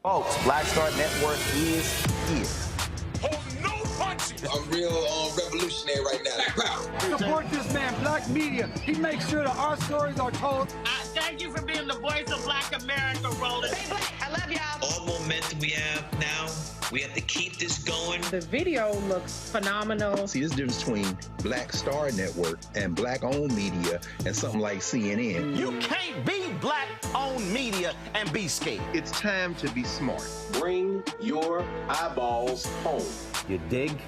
Folks, Black Star Network is here. Hold no punches. I'm real revolutionary right now. Support this man, Black Media. He makes sure that our stories are told. Thank you for being the voice of Black America, Roland. I love y'all. All momentum we have now, we have to keep this going. The video looks phenomenal. See, there's a difference between Black Star Network and Black-owned media and something like CNN. You can't be Black-owned media and be scared. It's time to be smart. Bring your eyeballs home. You dig?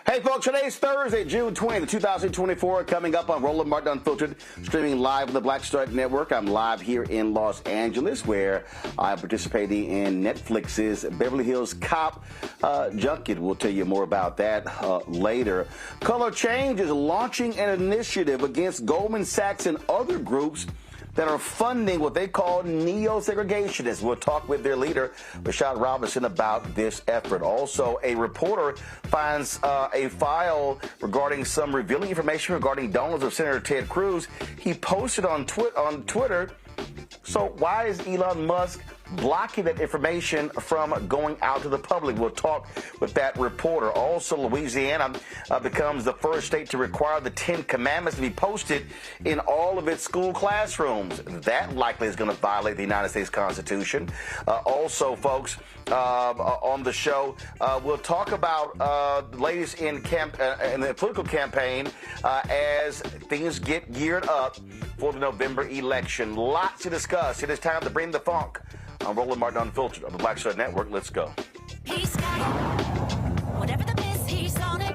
Hey, folks, today's Thursday, June 20th, 2024, coming up on Roland Martin Unfiltered, streaming live on the Black Star Network. I'm live here in Los Angeles, where I'm participating in Netflix's Beverly Hills Cop junket. We'll tell you more about that later. Color Change is launching an initiative against Goldman Sachs and other groups that are funding what they call Neo-Segregationists. We'll talk with their leader, Rashad Robinson, about this effort. Also, a reporter finds a file regarding some revealing information regarding donors of Senator Ted Cruz. He posted on Twitter. So why is Elon Musk blocking that information from going out to the public? We'll talk with that reporter. Also, Louisiana becomes the first state to require the 10 Commandments to be posted in all of its school classrooms. That likely is going to violate the United States Constitution. Also, folks, on the show, we'll talk about the latest in the political campaign as things get geared up for the November election. Lots to discuss. It is time to bring the funk. I'm Roland Martin Unfiltered on the Black Star Network. Let's go. He's got it. Whatever the miss, he's on it.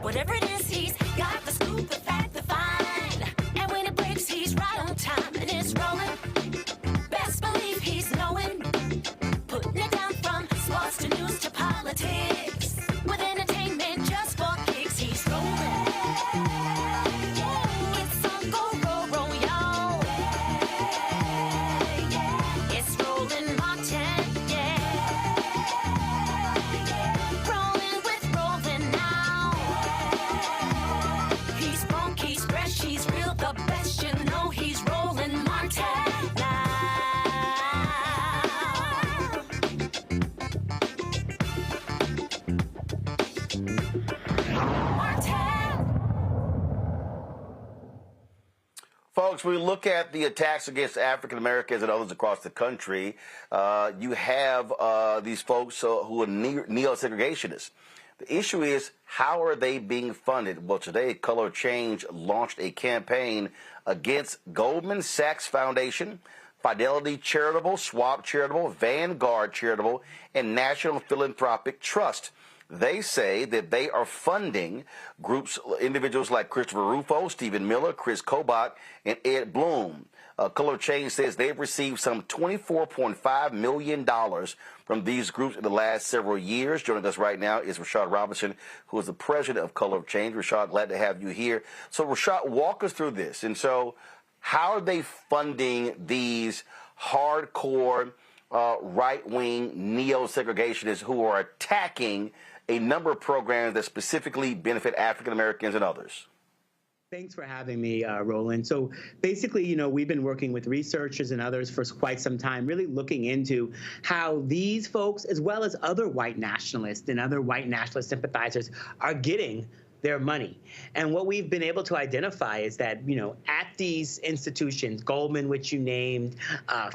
Whatever it is, he's got the scoop, the fact, the find. And when it breaks, he's right on time and it's rolling. Best believe he's knowing. Putting it down from sports to news to politics. With entertainment just for kicks, he's rolling. It's on Go, roll, roll, y'all. It's Roland Martin, yeah. Rolling with Roland now. He's funky, he's fresh, he's real, the best, you know he's Roland Martin now. Folks, we look at the attacks against African Americans and others across the country. You have these folks who are neo-segregationists. The issue is, how are they being funded? Well, today, Color Change launched a campaign against Goldman Sachs Foundation, Fidelity Charitable, Schwab Charitable, Vanguard Charitable, and National Philanthropic Trust. They say that they are funding groups, individuals like Christopher Rufo, Stephen Miller, Chris Kobach, and Ed Bloom. Color Change says they've received some $24.5 million from these groups in the last several years. Joining us right now is Rashad Robinson, who is the president of Color Change. Rashad, glad to have you here. So, Rashad, walk us through this. And so, how are they funding these hardcore right-wing neo-segregationists who are attacking a number of programs that specifically benefit African Americans and others? Thanks for having me, Roland. So basically, we've been working with researchers and others for quite some time, really looking into how these folks, as well as other white nationalists and other white nationalist sympathizers, are getting their money. And what we've been able to identify is that, at these institutions, Goldman, which you named,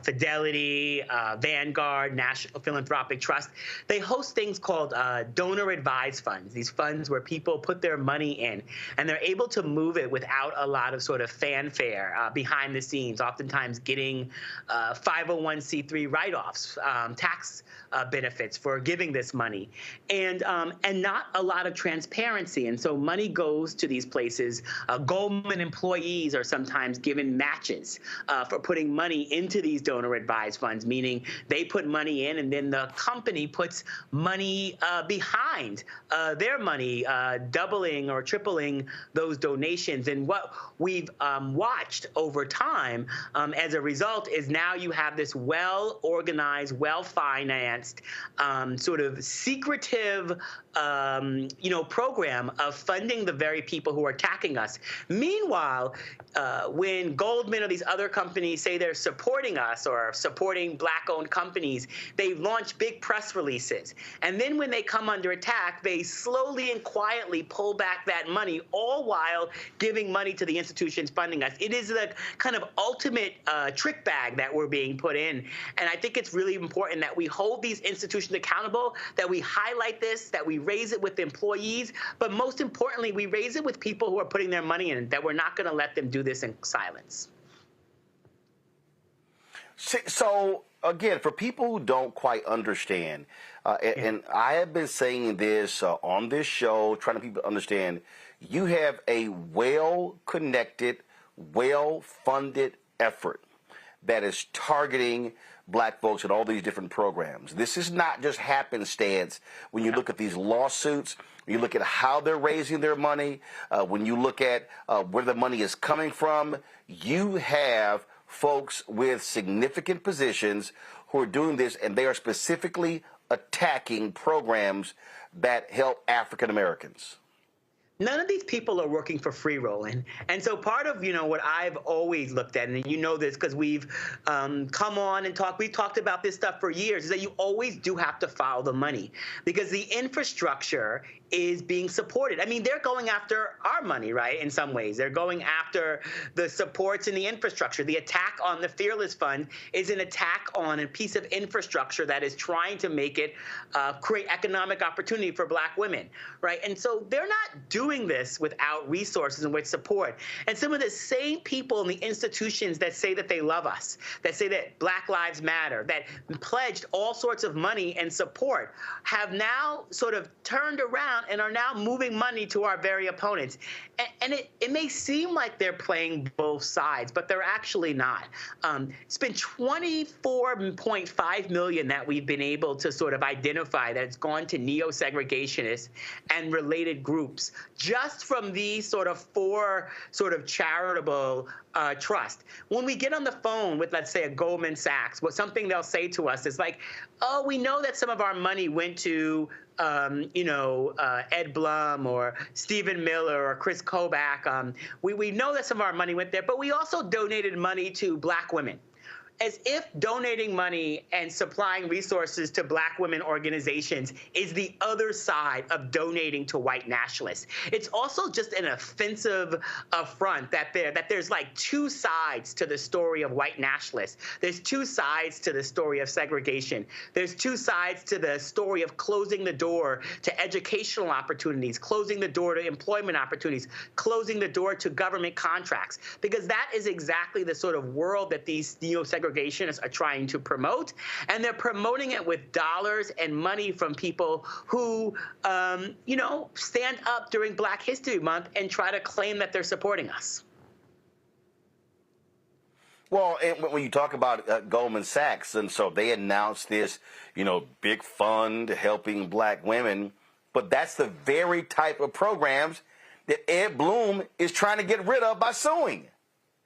Fidelity, Vanguard, National Philanthropic Trust, they host things called donor advised funds, these funds where people put their money in, and they're able to move it without a lot of sort of fanfare behind the scenes, oftentimes getting 501c3 write-offs, tax benefits for giving this money, and not a lot of transparency. And so money goes to these places. Goldman employees are sometimes given matches for putting money into these donor advised funds, meaning they put money in and then the company puts money behind their money, doubling or tripling those donations. And what we've watched over time as a result is now you have this well-organized, well-financed, sort of secretive, program of funding the very people who are attacking us. Meanwhile, when Goldman or these other companies say they're supporting us or supporting black-owned companies, they launch big press releases. And then when they come under attack, they slowly and quietly pull back that money, all while giving money to the institutions funding us. It is the kind of ultimate trick bag that we're being put in. And I think it's really important that we hold these institutions accountable, that we highlight this, that we raise it with employees, but most importantly, we raise it with people who are putting their money in, that we're not going to let them do this in silence. So, again, for people who don't quite understand, and I have been saying this on this show, trying to people understand, you have a well-connected, well-funded effort that is targeting black folks in all these different programs. This is not just happenstance when you look at these lawsuits, when you look at how they're raising their money, when you look at where the money is coming from. You have folks with significant positions who are doing this, and they are specifically attacking programs that help African Americans. None of these people are working for free, Roland. And so part of, what I've always looked at, and you know this because we've come on and we've talked about this stuff for years, is that you always do have to follow the money because the infrastructure is being supported. I mean, they're going after our money, right, in some ways. They're going after the supports in the infrastructure. The attack on the Fearless Fund is an attack on a piece of infrastructure that is trying to make it create economic opportunity for black women, right? And so they're not doing this without resources and with support. And some of the same people in the institutions that say that they love us, that say that Black Lives Matter, that pledged all sorts of money and support, have now sort of turned around and are now moving money to our very opponents. And it may seem like they're playing both sides, but they're actually not. It's been $24.5 million that we've been able to sort of identify that it's gone to neo-segregationists and related groups just from these sort of four sort of charitable trust. When we get on the phone with, let's say, a Goldman Sachs, something they'll say to us is like, oh, we know that some of our money went to Ed Blum or Stephen Miller or Chris Kobach. We know that some of our money went there, but we also donated money to black women. As if donating money and supplying resources to black women organizations is the other side of donating to white nationalists. It's also just an offensive affront that there's like two sides to the story of white nationalists. There's two sides to the story of segregation. There's two sides to the story of closing the door to educational opportunities, closing the door to employment opportunities, closing the door to government contracts, because that is exactly the sort of world that these neo-segregationists are trying to promote, and they're promoting it with dollars and money from people who, stand up during Black History Month and try to claim that they're supporting us. Well, and when you talk about Goldman Sachs, and so they announced this, big fund helping black women, but that's the very type of programs that Ed Blum is trying to get rid of by suing.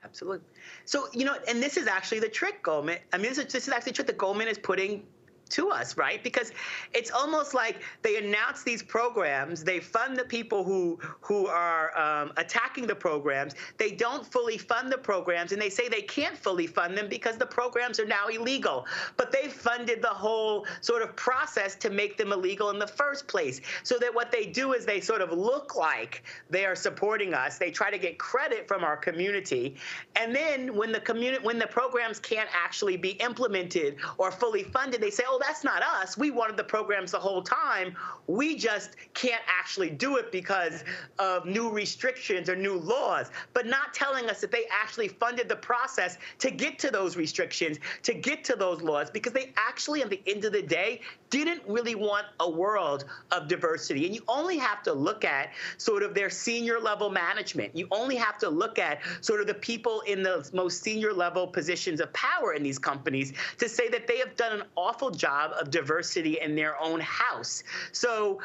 Absolutely. So, and this is actually the trick, Goldman. I mean, this is actually the trick that Goldman is putting to us, right? Because it's almost like they announce these programs, they fund the people who are attacking the programs, they don't fully fund the programs, and they say they can't fully fund them because the programs are now illegal. But they funded the whole sort of process to make them illegal in the first place. So that what they do is they sort of look like they are supporting us, they try to get credit from our community, and then when the programs can't actually be implemented or fully funded, they say, oh, that's not us. We wanted the programs the whole time. We just can't actually do it because of new restrictions or new laws, but not telling us that they actually funded the process to get to those restrictions, to get to those laws, because they actually, at the end of the day, didn't really want a world of diversity. And you only have to look at sort of their senior level management. You only have to look at sort of the people in the most senior level positions of power in these companies to say that they have done an awful job of diversity in their own house. So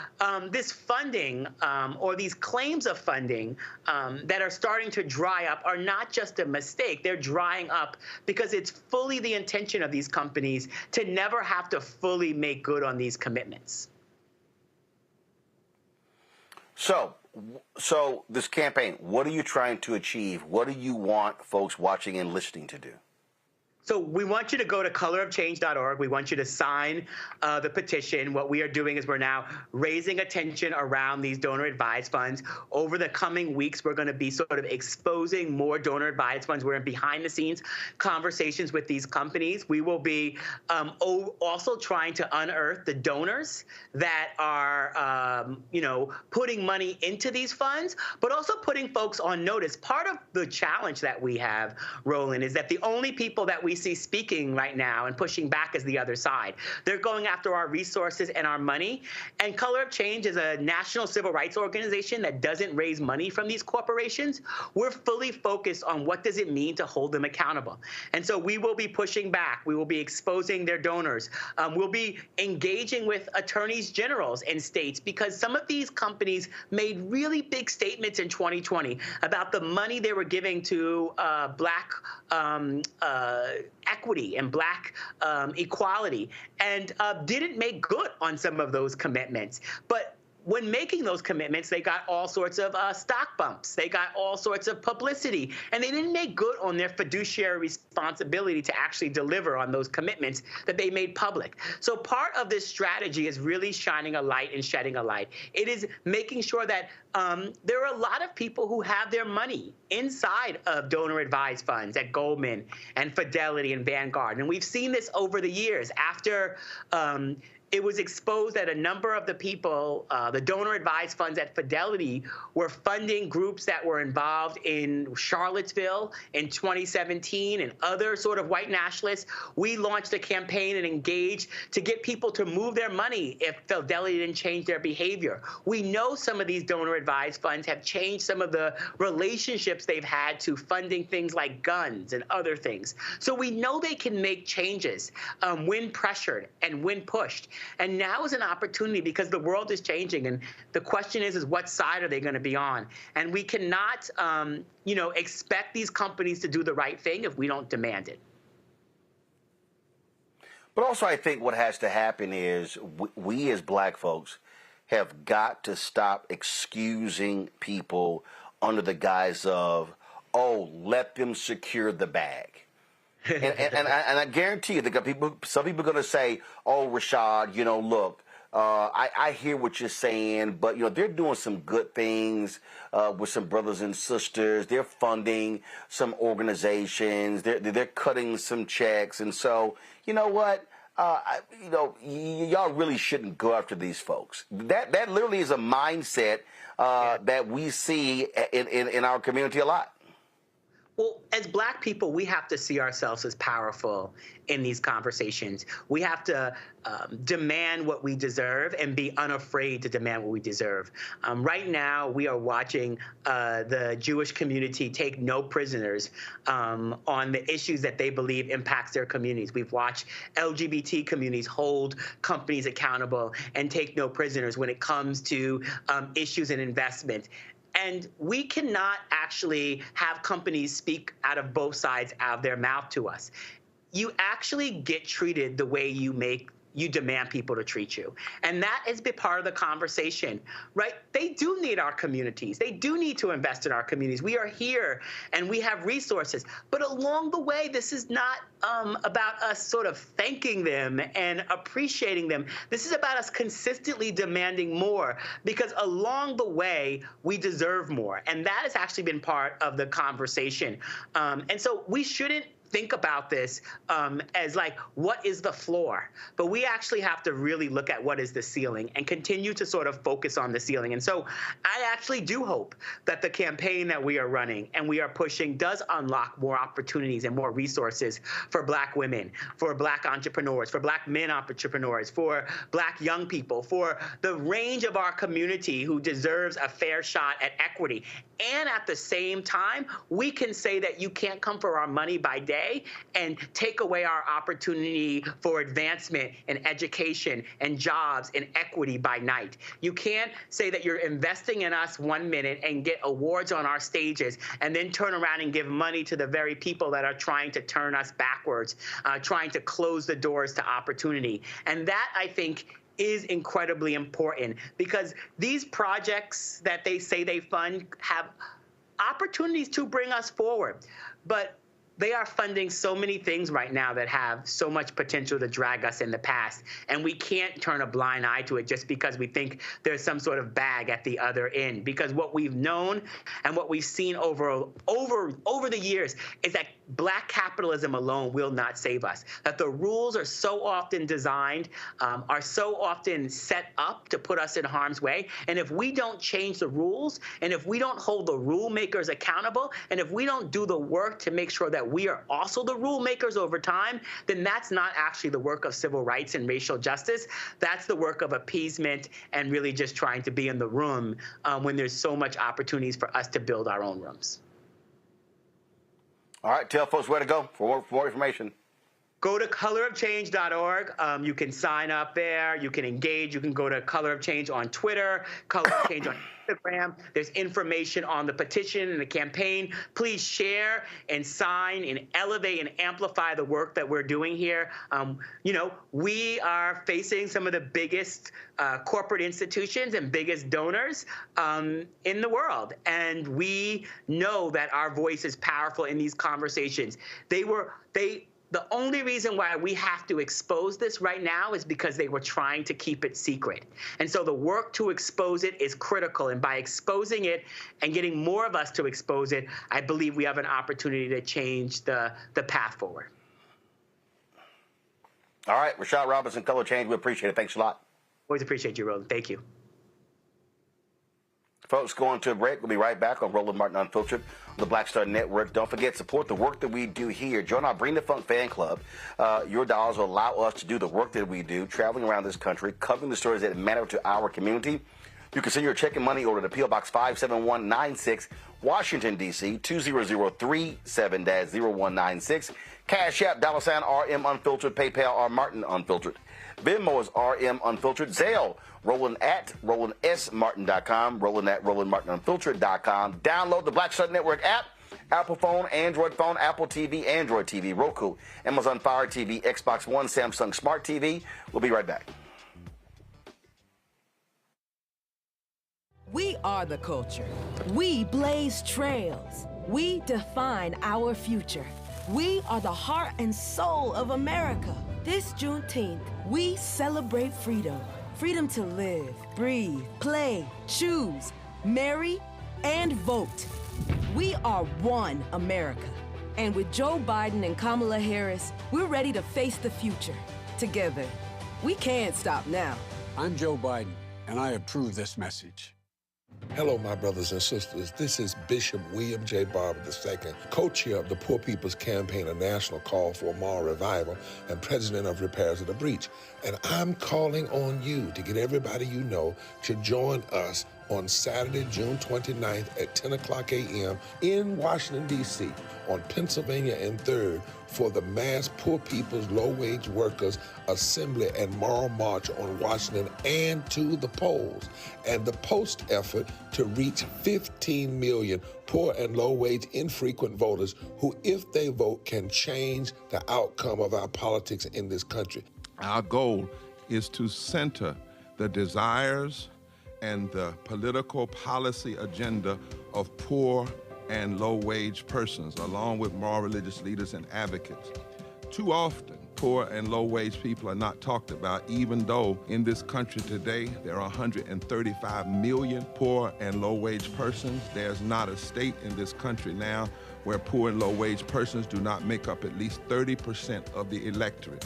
this funding or these claims of funding that are starting to dry up are not just a mistake. They're drying up because it's fully the intention of these companies to never have to fully make good on these commitments. So So this campaign, what are you trying to achieve? What do you want folks watching and listening to do? So we want you to go to colorofchange.org. We want you to sign the petition. What we are doing is we're now raising attention around these donor-advised funds. Over the coming weeks, we're going to be sort of exposing more donor-advised funds. We're in behind-the-scenes conversations with these companies. We will be also trying to unearth the donors that are, putting money into these funds, but also putting folks on notice. Part of the challenge that we have, Roland, is that the only people that we see speaking right now and pushing back is the other side. They're going after our resources and our money. And Color of Change is a national civil rights organization that doesn't raise money from these corporations. We're fully focused on what does it mean to hold them accountable. And so we will be pushing back. We will be exposing their donors. We'll be engaging with attorneys generals in states because some of these companies made really big statements in 2020 about the money they were giving to Black equity and Black equality, and didn't make good on some of those commitments. But when making those commitments, they got all sorts of stock bumps. They got all sorts of publicity, and they didn't make good on their fiduciary responsibility to actually deliver on those commitments that they made public. So part of this strategy is really shining a light and shedding a light. It is making sure that there are a lot of people who have their money inside of donor-advised funds at Goldman and Fidelity and Vanguard. And we've seen this over the years. After it was exposed that a number of the people, the donor-advised funds at Fidelity, were funding groups that were involved in Charlottesville in 2017 and other sort of white nationalists. We launched a campaign and engaged to get people to move their money if Fidelity didn't change their behavior. We know some of these donor-advised funds have changed some of the relationships they've had to funding things like guns and other things. So we know they can make changes when pressured and when pushed. And now is an opportunity because the world is changing, and the question is what side are they going to be on? And we cannot, expect these companies to do the right thing if we don't demand it. But also, I think what has to happen is we as Black folks have got to stop excusing people under the guise of, let them secure the bag. and I guarantee you, some people are going to say, Rashad, look, I hear what you're saying, but, they're doing some good things with some brothers and sisters. They're funding some organizations. They're cutting some checks. And so, you know what? Y'all really shouldn't go after these folks. That literally is a mindset that we see in our community a lot. Well, as Black people, we have to see ourselves as powerful in these conversations. We have to demand what we deserve and be unafraid to demand what we deserve. Right now, we are watching the Jewish community take no prisoners on the issues that they believe impacts their communities. We've watched LGBT communities hold companies accountable and take no prisoners when it comes to issues and investment. And we cannot actually have companies speak out of both sides out of their mouth to us. You actually get treated the way you demand people to treat you. And that has been part of the conversation, right? They do need our communities. They do need to invest in our communities. We are here and we have resources. But along the way, this is not about us sort of thanking them and appreciating them. This is about us consistently demanding more because along the way, we deserve more. And that has actually been part of the conversation. And so we shouldn't think about this as like, what is the floor? But we actually have to really look at what is the ceiling and continue to sort of focus on the ceiling. And so I actually do hope that the campaign that we are running and we are pushing does unlock more opportunities and more resources for Black women, for Black entrepreneurs, for Black men entrepreneurs, for Black young people, for the range of our community who deserves a fair shot at equity. And at the same time, we can say that you can't come for our money by day and take away our opportunity for advancement and education and jobs and equity by night. You can't say that you're investing in us 1 minute and get awards on our stages and then turn around and give money to the very people that are trying to turn us backwards, trying to close the doors to opportunity. And that, I think, is incredibly important because these projects that they say they fund have opportunities to bring us forward. But they are funding so many things right now that have so much potential to drag us in the past, and we can't turn a blind eye to it just because we think there's some sort of bag at the other end. Because what we've known and what we've seen over the years is that black capitalism alone will not save us. That the rules are so often designed, are so often set up to put us in harm's way, and if we don't change the rules, and if we don't hold the rule makers accountable, and if we don't do the work to make sure that we are also the rule makers over time, then that's not actually the work of civil rights and racial justice. That's the work of appeasement and really just trying to be in the room when there's so much opportunities for us to build our own rooms. All right, tell folks where to go for more information. Go to colorofchange.org. You can sign up there. You can engage. You can go to Color of Change on Twitter, Color of Change on Instagram. There's information on the petition and the campaign. Please share and sign and elevate and amplify the work that we're doing here. We are facing some of the biggest corporate institutions and biggest donors in the world. And we know that our voice is powerful in these conversations. The only reason why we have to expose this right now is because they were trying to keep it secret. And so the work to expose it is critical. And by exposing it and getting more of us to expose it, I believe we have an opportunity to change the path forward. All right, Rashad Robinson, Color Change, we appreciate it. Thanks a lot. Always appreciate you, Roland. Thank you. Folks, going to a break. We'll be right back on Roland Martin Unfiltered on the Black Star Network. Don't forget, support the work that we do here. Join our Bring the Funk fan club. Your dollars will allow us to do the work that we do, traveling around this country, covering the stories that matter to our community. You can send your check and money order to P.O. Box 57196, Washington, D.C., 20037-0196. Cash App, $RM Unfiltered, PayPal, R Martin Unfiltered. Venmo is RM Unfiltered. Zelle, Roland at RolandSMartin.com, Roland at RolandMartinUnfiltered.com. Download the Black Star Network app, Apple phone, Android phone, Apple TV, Android TV, Roku, Amazon Fire TV, Xbox One, Samsung Smart TV. We'll be right back. We are the culture. We blaze trails. We define our future. We are the heart and soul of America. This Juneteenth, we celebrate freedom. Freedom to live, breathe, play, choose, marry, and vote. We are one America. And with Joe Biden and Kamala Harris, we're ready to face the future. Together, we can't stop now. I'm Joe Biden, and I approve this message. Hello, my brothers and sisters. This is Bishop William J. Barber II, co-chair of the Poor People's Campaign, a national call for a moral revival, and president of Repairs of the Breach. And I'm calling on you to get everybody you know to join us on Saturday, June 29th at 10 o'clock a.m. in Washington, D.C. on Pennsylvania and 3rd for the Mass Poor People's Low-Wage Workers Assembly and Moral March on Washington and to the polls, and the post effort to reach 15 million poor and low-wage infrequent voters who, if they vote, can change the outcome of our politics in this country. Our goal is to center the desires and the political policy agenda of poor and low-wage persons, along with moral religious leaders and advocates. Too often, poor and low-wage people are not talked about, even though in this country today, there are 135 million poor and low-wage persons. There's not a state in this country now where poor and low-wage persons do not make up at least 30% of the electorate.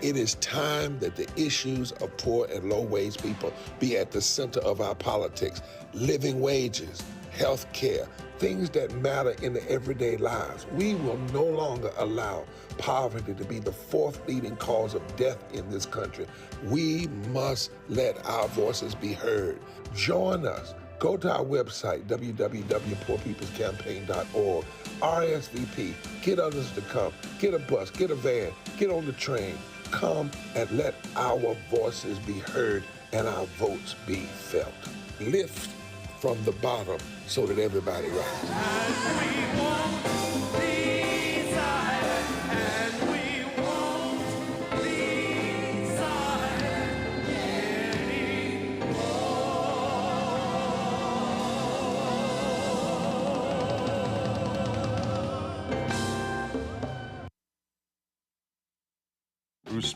It is time that the issues of poor and low-wage people be at the center of our politics. Living wages, health care, things that matter in the everyday lives. We will no longer allow poverty to be the fourth leading cause of death in this country. We must let our voices be heard. Join us. Go to our website, www.poorpeoplescampaign.org. RSVP. Get others to come. Get a bus. Get a van. Get on the train. Come and let our voices be heard and our votes be felt. Lift from the bottom so that everybody rises.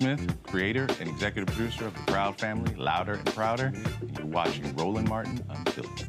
Smith, creator and executive producer of the Proud Family, Louder and Prouder. And you're watching Roland Martin Unfiltered.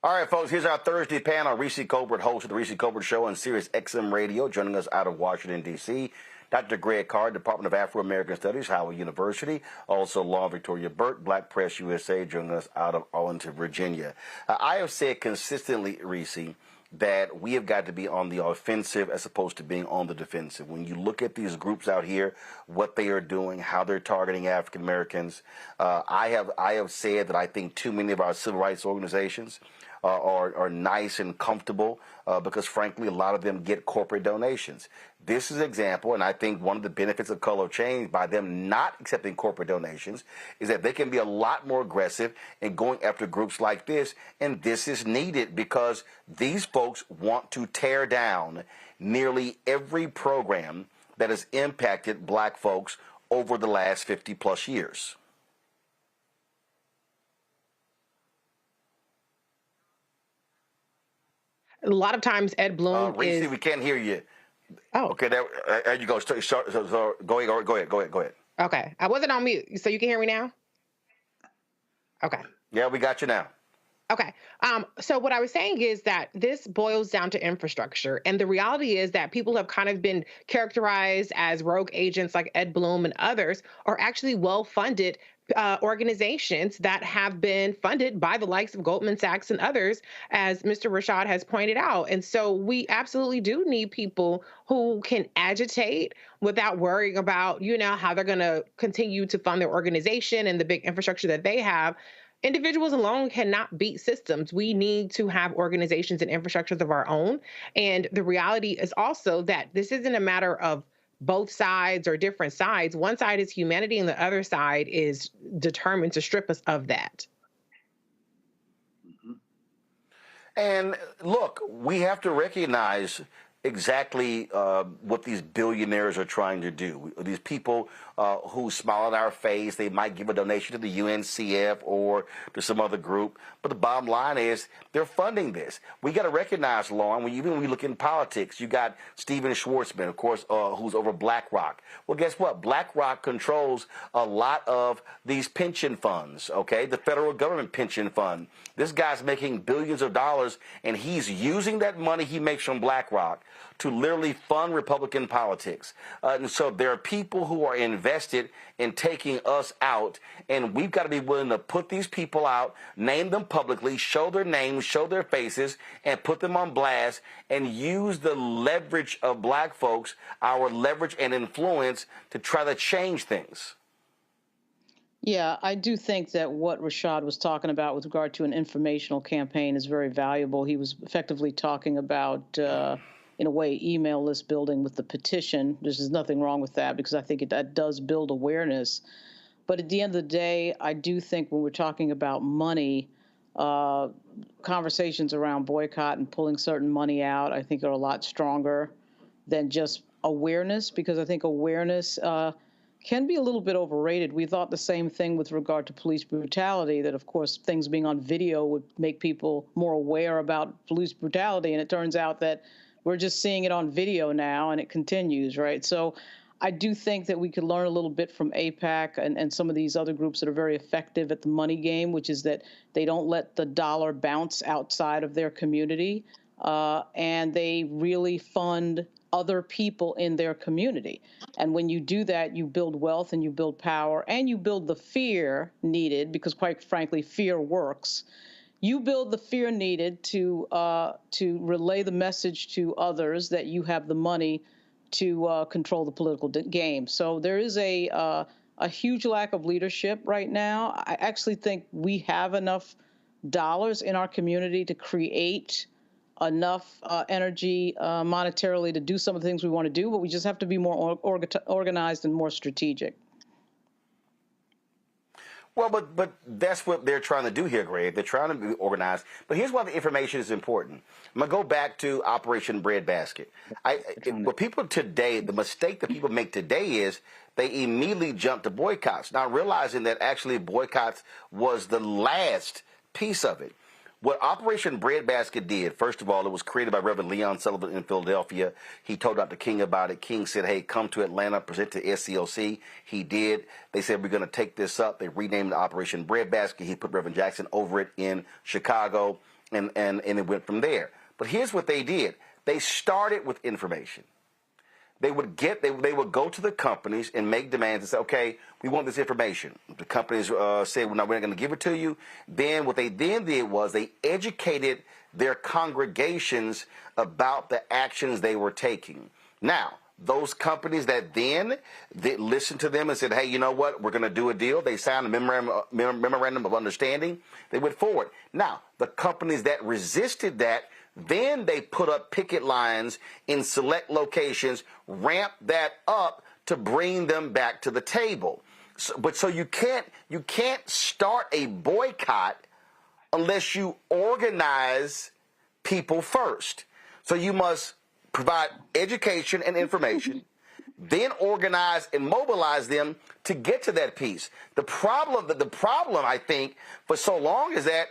All right, folks, here's our Thursday panel. Reese Colbert, host of the Reese Colbert Show on Sirius XM Radio, joining us out of Washington, D.C. Dr. Greg Carr, Department of Afro-American Studies, Howard University. Also, Law Victoria Burt, Black Press USA, joining us out of Arlington, Virginia. I have said consistently, Reese, that we have got to be on the offensive as opposed to being on the defensive. When you look at these groups out here, what they are doing, how they're targeting African Americans, I have said that I think too many of our civil rights organizations are nice and comfortable because, frankly, a lot of them get corporate donations. This is an example, and I think one of the benefits of color change by them not accepting corporate donations is that they can be a lot more aggressive in going after groups like this, and this is needed because these folks want to tear down nearly every program that has impacted black folks over the last 50-plus years. A lot of times Ed Bloom Reese, is... we can't hear you. Oh. Okay, there you go. So go ahead. Okay. I wasn't on mute, so you can hear me now? Okay. Yeah, we got you now. Okay. So what I was saying is that this boils down to infrastructure. And the reality is that people have kind of been characterized as rogue agents like Ed Bloom and others are actually well-funded organizations that have been funded by the likes of Goldman Sachs and others, as Mr. Rashad has pointed out. And so we absolutely do need people who can agitate without worrying about, how they're going to continue to fund their organization and the big infrastructure that they have. Individuals alone cannot beat systems. We need to have organizations and infrastructures of our own. And the reality is also that this isn't a matter of both sides or different sides. One side is humanity and the other side is determined to strip us of that. And look, we have to recognize exactly what these billionaires are trying to do. These people who smile at our face, they might give a donation to the UNCF or to some other group, but the bottom line is they're funding this. We got to recognize, Lauren, even when you look in politics, you got Steven Schwartzman, of course, who's over BlackRock. Well, guess what? BlackRock controls a lot of these pension funds, okay? The federal government pension fund. This guy's making billions of dollars, and he's using that money he makes from BlackRock to literally fund Republican politics. And so there are people who are invested in taking us out, and we've got to be willing to put these people out, name them publicly, show their names, show their faces, and put them on blast, and use the leverage of black folks, our leverage and influence, to try to change things. Yeah, I do think that what Rashad was talking about with regard to an informational campaign is very valuable. He was effectively talking about, in a way, email list building with the petition. There's nothing wrong with that because I think that does build awareness. But at the end of the day, I do think when we're talking about money, conversations around boycott and pulling certain money out, I think are a lot stronger than just awareness, because I think awareness can be a little bit overrated. We thought the same thing with regard to police brutality, that, of course, things being on video would make people more aware about police brutality. And it turns out that we're just seeing it on video now, and it continues, right? So I do think that we could learn a little bit from AIPAC and some of these other groups that are very effective at the money game, which is that they don't let the dollar bounce outside of their community, and they really fund other people in their community. And when you do that, you build wealth and you build power and you build the fear needed, because quite frankly, fear works. You build the fear needed to relay the message to others that you have the money to control the political game. So there is a huge lack of leadership right now. I actually think we have enough dollars in our community to create enough energy monetarily to do some of the things we want to do, but we just have to be more organized and more strategic. Well, but that's what they're trying to do here, Greg. They're trying to be organized. But here's why the information is important. I'm going to go back to Operation Breadbasket. What people today, the mistake that people make today is they immediately jump to boycotts, not realizing that actually boycotts was the last piece of it. What Operation Breadbasket did, first of all, it was created by Reverend Leon Sullivan in Philadelphia. He told Dr. King about it. King said, hey, come to Atlanta, present to SCLC. He did. They said, we're going to take this up. They renamed it Operation Breadbasket. He put Reverend Jackson over it in Chicago, and it went from there. But here's what they did. They started with information. They would go to the companies and make demands and say, okay, we want this information. The companies said, well, no, we're not going to give it to you. Then what they then did was they educated their congregations about the actions they were taking. Now, those companies that then listened to them and said, hey, you know what, we're going to do a deal. They signed a memorandum of understanding. They went forward. Now, the companies that resisted that, then they put up picket lines in select locations, ramp that up to bring them back to the table. So you can't start a boycott unless you organize people first. So you must provide education and information, then organize and mobilize them to get to that piece. The problem, I think, for so long is that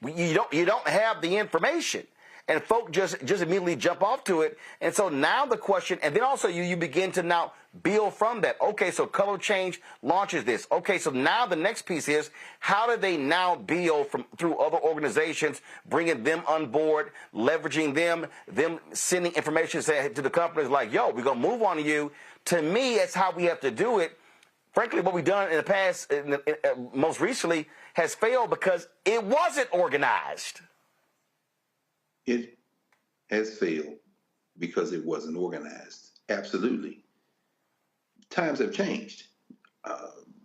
you don't have the information. And folk just immediately jump off to it. And so now the question, and then also you begin to now build from that. Okay, so Color Change launches this. Okay, so now the next piece is, how do they now build through other organizations, bringing them on board, leveraging them sending information to the companies like, yo, we're going to move on you. To me, that's how we have to do it. Frankly, what we've done in the past, most recently, has failed because it wasn't organized. It has failed because it wasn't organized. Absolutely. Times have changed.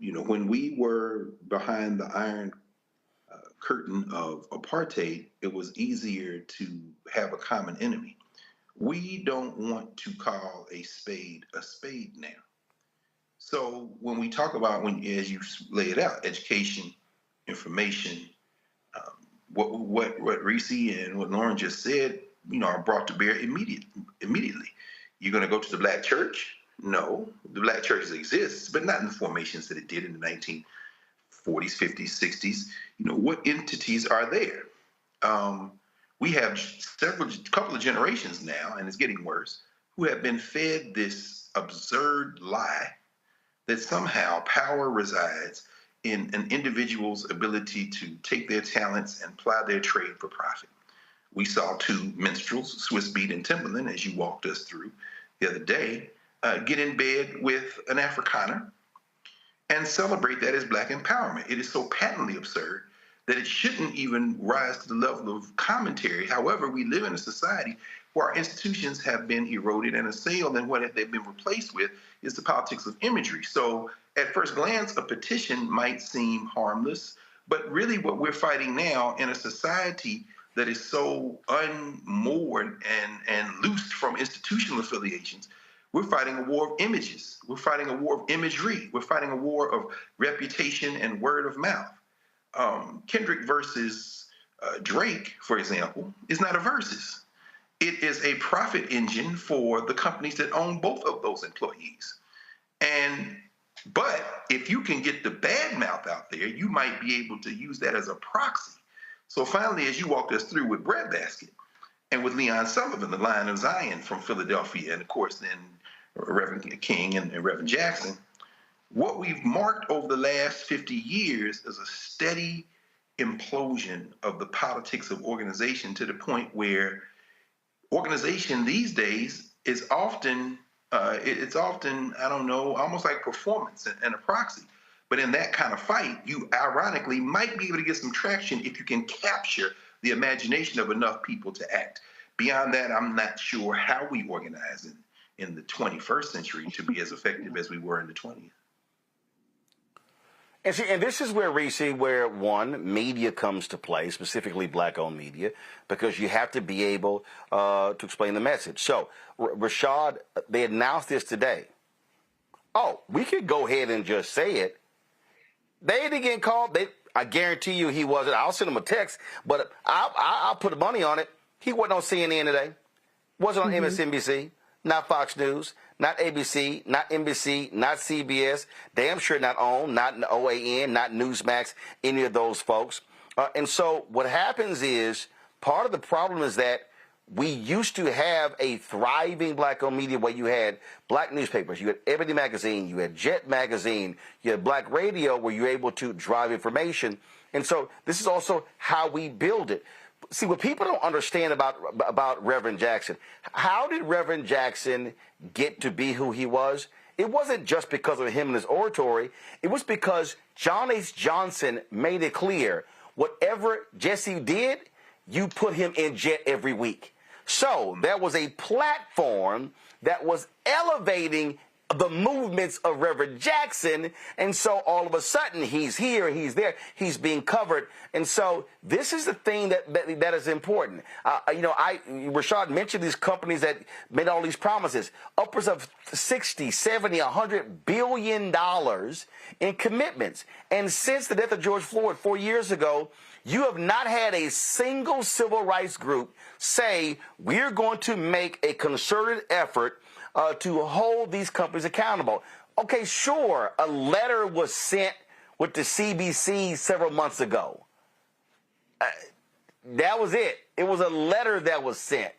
When we were behind the iron curtain of apartheid, it was easier to have a common enemy. We don't want to call a spade now. So when we talk about, as you lay it out, education, information, what Reese and what Lauren just said, are brought to bear immediately. You're going to go to the black church? No, the black church exists, but not in the formations that it did in the 1940s, 50s, 60s. What entities are there? We have couple of generations now, and it's getting worse, who have been fed this absurd lie that somehow power resides in an individual's ability to take their talents and ply their trade for profit. We saw two minstrels, Swiss Beat and Timberland, as you walked us through the other day, get in bed with an Afrikaner and celebrate that as black empowerment. It is so patently absurd that it shouldn't even rise to the level of commentary. However, we live in a society where our institutions have been eroded and assailed, and what they've been replaced with is the politics of imagery. So at first glance, a petition might seem harmless, but really what we're fighting now in a society that is so unmoored and loosed from institutional affiliations, we're fighting a war of images. We're fighting a war of imagery. We're fighting a war of reputation and word of mouth. Kendrick versus Drake, for example, is not a versus. It is a profit engine for the companies that own both of those employees. But if you can get the bad mouth out there, you might be able to use that as a proxy. So finally, as you walked us through with Breadbasket and with Leon Sullivan, the Lion of Zion from Philadelphia, and of course then Reverend King and Reverend Jackson, what we've marked over the last 50 years is a steady implosion of the politics of organization, to the point where organization these days is often I don't know, almost like performance and a proxy. But in that kind of fight, you ironically might be able to get some traction if you can capture the imagination of enough people to act. Beyond that, I'm not sure how we organize in the 21st century to be as effective as we were in the 20th. And see, and this is where, Reese, where one, media comes to play, specifically black-owned media, because you have to be able to explain the message. So, Rashad, they announced this today. Oh, we could go ahead and just say it. They didn't get called. I guarantee you he wasn't. I'll send him a text, but I'll put money on it. He wasn't on CNN today. Wasn't on MSNBC, not Fox News, not ABC, not NBC, not CBS. Damn sure not OWN, not OAN, not Newsmax, any of those folks. And so what happens is part of the problem is that we used to have a thriving black-owned media where you had black newspapers, you had Ebony Magazine, you had Jet Magazine, you had black radio where you were able to drive information. And so this is also how we build it. See, what people don't understand about Reverend Jackson, how did Reverend Jackson get to be who he was? It wasn't just because of him and his oratory. It was because John H. Johnson made it clear, whatever Jesse did, you put him in jet every week. So there was a platform that was elevating the movements of Reverend Jackson, and so all of a sudden he's here, he's there, he's being covered, and so this is the thing that is important. Rashad mentioned these companies that made all these promises, upwards of 60, 70, 100 billion dollars in commitments, and since the death of George Floyd 4 years ago, you have not had a single civil rights group say we're going to make a concerted effort to hold these companies accountable. Okay, sure, a letter was sent with the CBC several months ago. That was it. It was a letter that was sent.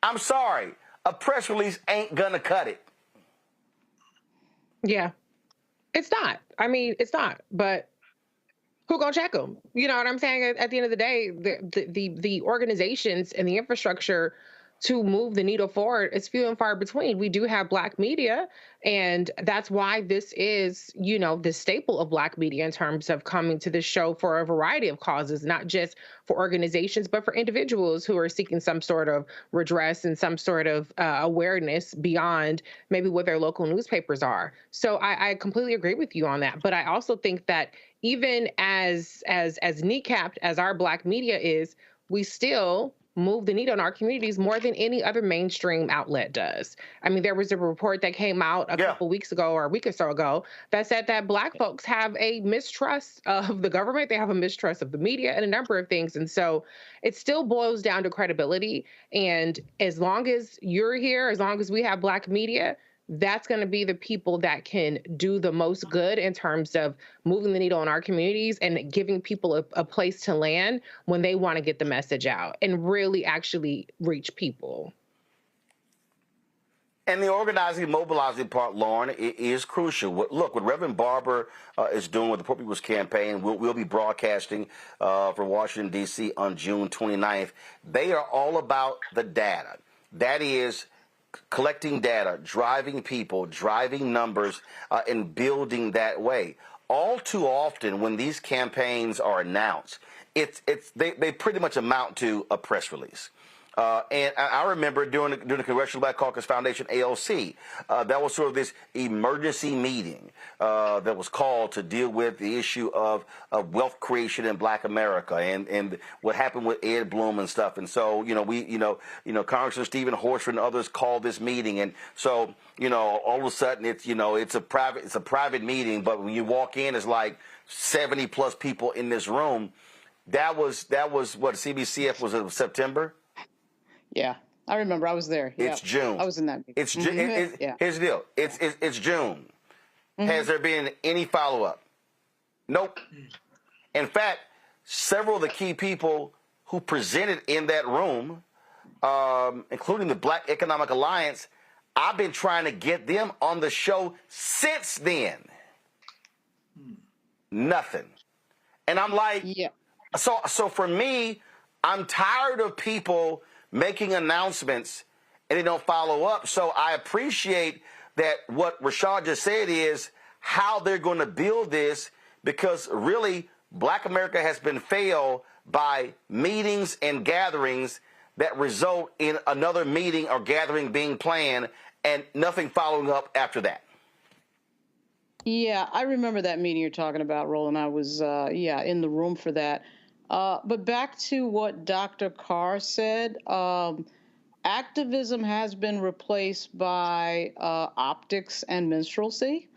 I'm sorry, a press release ain't gonna cut it. Yeah, it's not. I mean, it's not, but who gonna check them? You know what I'm saying? At the end of the day, the organizations and the infrastructure to move the needle forward is few and far between. We do have black media, and that's why this is, the staple of black media in terms of coming to this show for a variety of causes, not just for organizations, but for individuals who are seeking some sort of redress and some sort of awareness beyond maybe what their local newspapers are. So I completely agree with you on that. But I also think that even as kneecapped as our black media is, we still move the needle in our communities more than any other mainstream outlet does. I mean, there was a report that came out a couple weeks ago or a week or so ago that said that black folks have a mistrust of the government. They have a mistrust of the media and a number of things. And so it still boils down to credibility. And as long as you're here, as long as we have black media, that's going to be the people that can do the most good in terms of moving the needle in our communities and giving people a place to land when they want to get the message out and really actually reach people. And the organizing, mobilizing part, Lauren, is crucial. Look, what Reverend Barber is doing with the Poor People's Campaign, we'll be broadcasting from Washington, D.C. on June 29th. They are all about the data. That is collecting data, driving people, driving numbers, and building that way. All too often, when these campaigns are announced, they pretty much amount to a press release. And I remember during the Congressional Black Caucus Foundation, AOC, that was sort of this emergency meeting that was called to deal with the issue of wealth creation in Black America and what happened with Ed Blum and stuff. And so, Congressman Stephen Horsford and others called this meeting. And so, all of a sudden it's a private meeting, but when you walk in, it's like 70 plus people in this room. That was what CBCF was in September. Yeah, I remember. I was there. It's June. I was in that meeting. It's June. Here's the deal. It's June. Has there been any follow-up? Nope. In fact, several of the key people who presented in that room, including the Black Economic Alliance, I've been trying to get them on the show since then. Nothing. And I'm like, so for me, I'm tired of people making announcements and they don't follow up. So I appreciate that what Rashad just said is how they're going to build this, because really Black America has been failed by meetings and gatherings that result in another meeting or gathering being planned and nothing following up after that. Yeah, I remember that meeting you're talking about, Roland. I was, in the room for that. But back to what Dr. Carr said, activism has been replaced by optics and minstrelsy.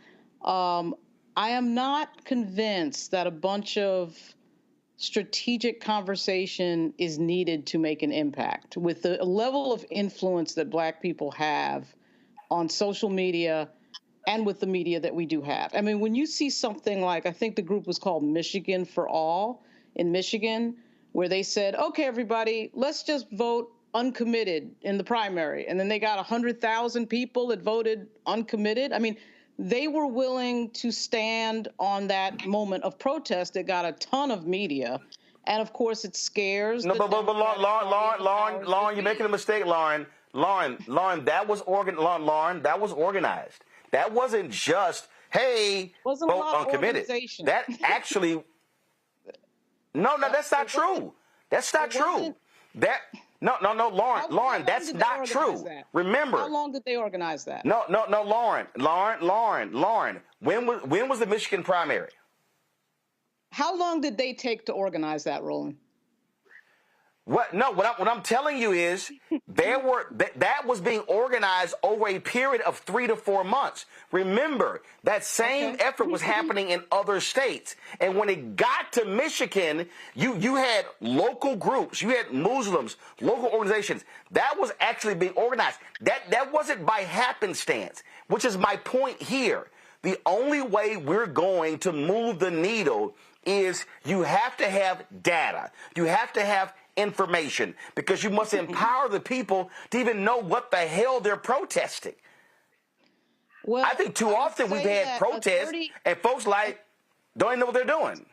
I am not convinced that a bunch of strategic conversation is needed to make an impact. With the level of influence that Black people have on social media and with the media that we do have. I mean, when you see something like, I think the group was called Michigan for All in Michigan, where they said, okay, everybody, let's just vote uncommitted in the primary. And then they got 100,000 people that voted uncommitted. I mean, they were willing to stand on that moment of protest that got a ton of media. And of course, it scares. No, but Lauren, you're making a mistake, Lauren. Lauren, that was Lauren, that was organized. That wasn't just, hey, vote uncommitted. That actually, no, that's not true. That's not true. No, Lauren, that's not true. Remember. How long did they organize that? No, Lauren. When was the Michigan primary? How long did they take to organize that, Roland? What I'm telling you is that was being organized over a period of 3 to 4 months. Remember, that same effort was happening in other states. And when it got to Michigan, you had local groups, you had Muslims, local organizations. That was actually being organized. That wasn't by happenstance, which is my point here. The only way we're going to move the needle is you have to have data. You have to have information, because you must empower the people to even know what the hell they're protesting. Well, I think too often we've had protests and folks don't even know what they're doing.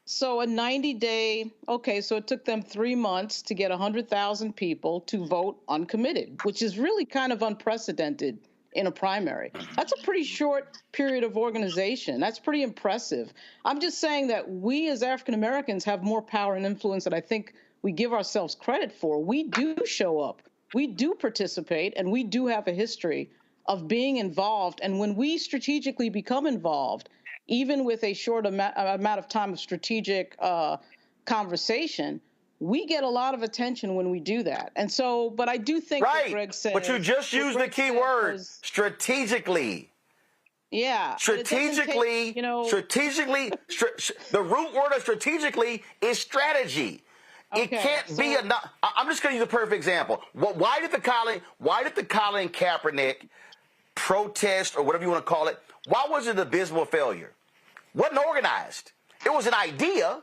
So a 90-day, so it took them 3 months to get 100,000 people to vote uncommitted, which is really kind of unprecedented in a primary. That's a pretty short period of organization. That's pretty impressive. I'm just saying that we as African Americans have more power and influence than I think we give ourselves credit for. We do show up, we do participate, and we do have a history of being involved. And when we strategically become involved, even with a short amount of time of strategic conversation, we get a lot of attention when we do that. And so, but I do think what Greg said. But you just used the key word, strategically. Yeah. Strategically, the root word of strategically is strategy. It can't be enough. I'm just going to use a perfect example. Why did the Colin Kaepernick protest, or whatever you want to call it, why was it an abysmal failure? Wasn't organized. It was an idea.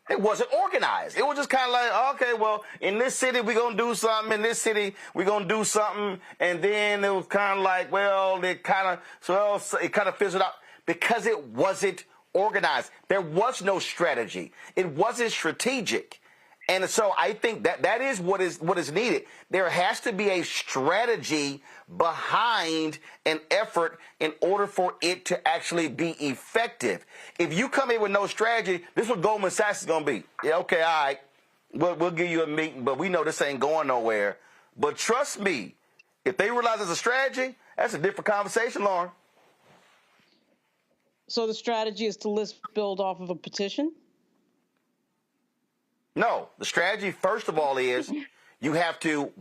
It wasn't organized. It was just kind of like, okay, well, in this city we're going to do something, in this city we're going to do something, and then it was kind of like, well, it kind of fizzled out because it wasn't organized. There was no strategy. It wasn't strategic. And so I think that is what is needed. There has to be a strategy behind an effort in order for it to actually be effective. If you come in with no strategy, this is what Goldman Sachs is going to be. Yeah, okay, all right, we'll give you a meeting, but we know this ain't going nowhere. But trust me, if they realize it's a strategy, that's a different conversation, Lauren. So the strategy is to list build off of a petition? No, the strategy, first of all, is you have to,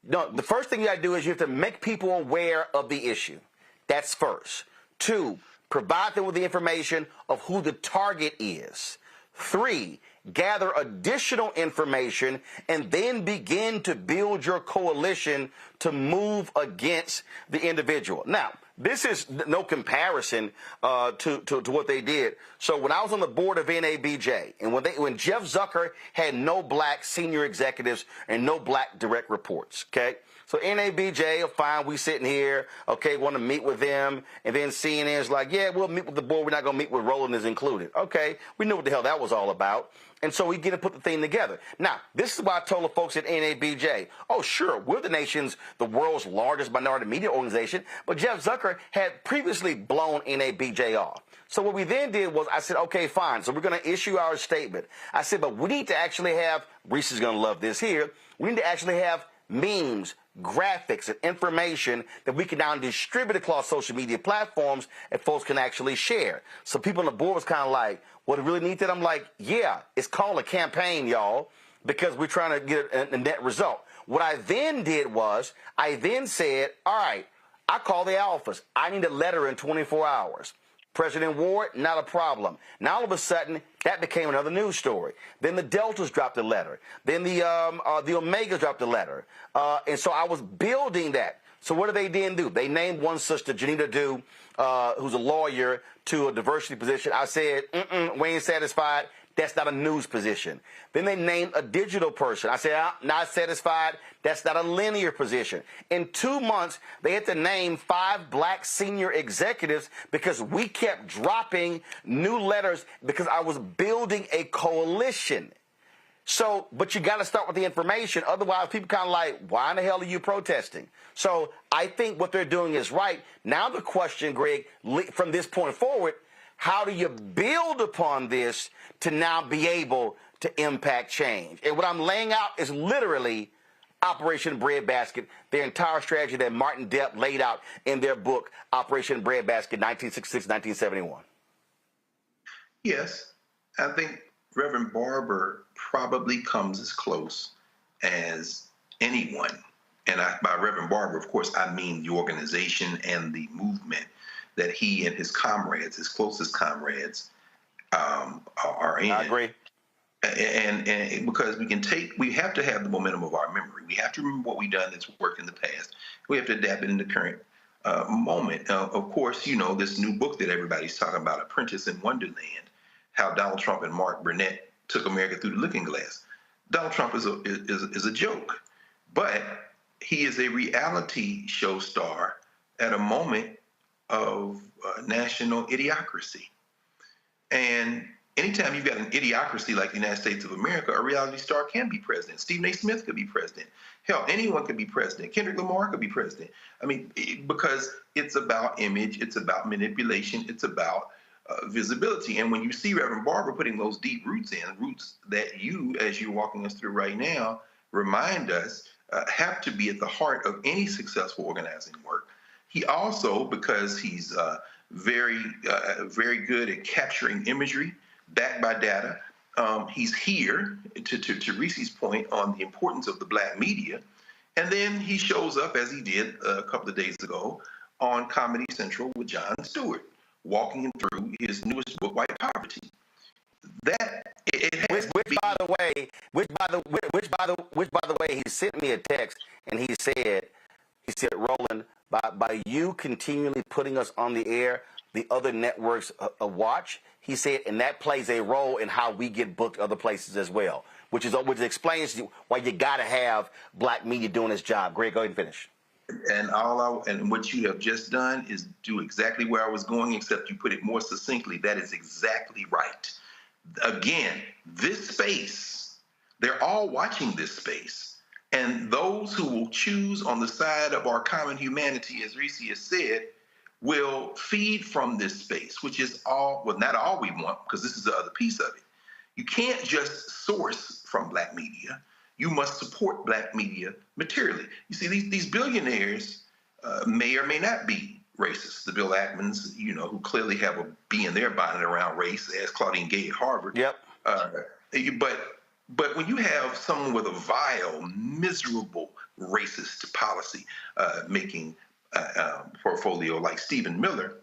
the first thing you got to do is you have to make people aware of the issue. That's first. 2, provide them with the information of who the target is. 3, gather additional information and then begin to build your coalition to move against the individual. Now, this is no comparison to what they did. So when I was on the board of NABJ, and when Jeff Zucker had no black senior executives and no black direct reports, okay? So NABJ, fine, we sitting here, okay, want to meet with them, and then CNN is like, yeah, we'll meet with the board, we're not going to meet with Roland is included. Okay, we knew what the hell that was all about. And so we get to put the thing together. Now, this is why I told the folks at NABJ, oh, sure, we're the world's largest minority media organization, but Jeff Zucker had previously blown NABJ off. So what we then did was I said, okay, fine, so we're going to issue our statement. I said, but we need to actually have, Reese is going to love this here, we need to actually have memes, graphics, and information that we can now distribute across social media platforms and folks can actually share. So people on the board was kind of like, what, do we really need that? I'm like, yeah, it's called a campaign, y'all, because we're trying to get a net result. What I then did was I then said, all right, I call the office. I need a letter in 24 hours. President Ward, not a problem. Now all of a sudden, that became another news story. Then the Deltas dropped a letter. Then the Omegas dropped a letter. And so I was building that. So what did they then do? They named one sister, Janita Dew, who's a lawyer, to a diversity position. I said, we ain't satisfied. That's not a news position. Then they named a digital person. I said, not satisfied. That's not a linear position. In 2 months, they had to name 5 black senior executives because we kept dropping new letters because I was building a coalition. So, but you got to start with the information. Otherwise, people kind of like, why in the hell are you protesting? So I think what they're doing is right. Now the question, Greg, from this point forward, how do you build upon this to now be able to impact change? And what I'm laying out is literally Operation Breadbasket, their entire strategy that Martin Depp laid out in their book, Operation Breadbasket, 1966-1971. Yes, I think Reverend Barber probably comes as close as anyone. And by Reverend Barber, of course, I mean the organization and the movement that he and his comrades, his closest comrades, are in. I agree. And because we have to have the momentum of our memory. We have to remember what we've done that's worked in the past. We have to adapt it in the current moment. Of course, you know, this new book that everybody's talking about, Apprentice in Wonderland, how Donald Trump and Mark Burnett took America through the looking glass. Donald Trump is a joke, but he is a reality show star at a moment of national idiocracy. And anytime you've got an idiocracy like the United States of America, a reality star can be president. Stephen A. Smith could be president. Hell, anyone could be president. Kendrick Lamar could be president. I mean, because it's about image, it's about manipulation, it's about visibility. And when you see Reverend Barber putting those deep roots that you, as you're walking us through right now, remind us have to be at the heart of any successful organizing work. He also, because he's very good at capturing imagery backed by data, he's here to Reese's point on the importance of the black media. And then he shows up, as he did a couple of days ago, on Comedy Central with Jon Stewart, walking him through his newest book, White Poverty. Which by the way, he sent me a text and he said, Roland, by you continually putting us on the air, the other networks watch. He said, and that plays a role in how we get booked other places as well, which explains why you got to have black media doing its job. Greg, go ahead and finish. And what you have just done is do exactly where I was going, except you put it more succinctly. That is exactly right. Again, this space, they're all watching this space. And those who will choose on the side of our common humanity, as Reese has said, will feed from this space, which is all, well, not all we want, because this is the other piece of it. You can't just source from black media. You must support black media materially. You see, these billionaires may or may not be racist. The Bill Ackmans, you know, who clearly have a bee in their bonnet around race, as Claudine Gay at Harvard. Yep. But when you have someone with a vile, miserable racist policy making portfolio like Stephen Miller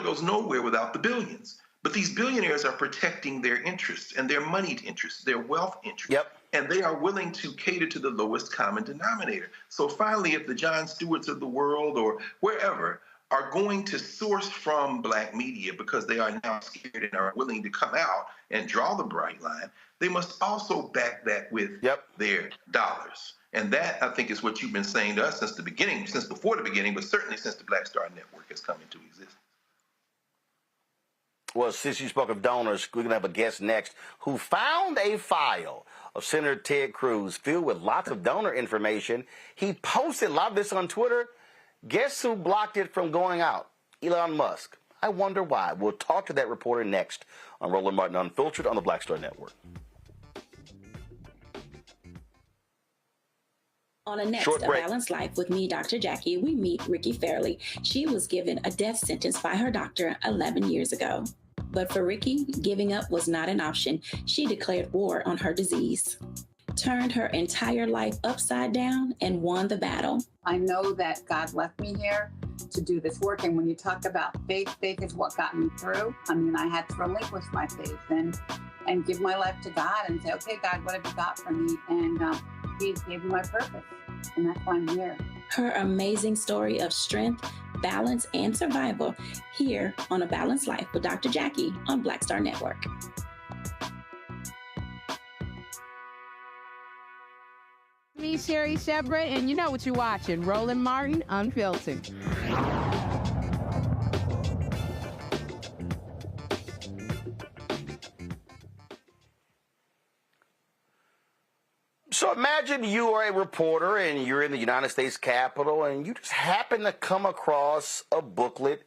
goes nowhere without the billions. But these billionaires are protecting their interests and their moneyed interests, their wealth interests. Yep. And they are willing to cater to the lowest common denominator. So finally, if the Jon Stewarts of the world or wherever are going to source from black media because they are now scared and are willing to come out and draw the bright line, they must also back that with their dollars. And that, I think, is what you've been saying to us since the beginning, since before the beginning, but certainly since the Black Star Network has come into existence. Well, since you spoke of donors, we're going to have a guest next who found a file of Senator Ted Cruz filled with lots of donor information. He posted a lot of this on Twitter. Guess who blocked it from going out? Elon Musk. I wonder why. We'll talk to that reporter next on Roland Martin Unfiltered on the Black Star Network. On a next A Balanced Life with me, Dr. Jackie, we meet Ricky Fairley. She was given a death sentence by her doctor 11 years ago. But for Ricky, giving up was not an option. She declared war on her disease. turned her entire life upside down and won the battle. I know that God left me here to do this work. And when you talk about faith, faith is what got me through. I mean, I had to relinquish my faith and give my life to God and say, okay, God, what have you got for me? And he gave me my purpose. And that's why I'm here. Her amazing story of strength, balance, and survival here on A Balanced Life with Dr. Jackie on Black Star Network. Me, Sherry Shepard, and you know what you're watching, Roland Martin Unfiltered. So imagine you are a reporter and you're in the United States Capitol and you just happen to come across a booklet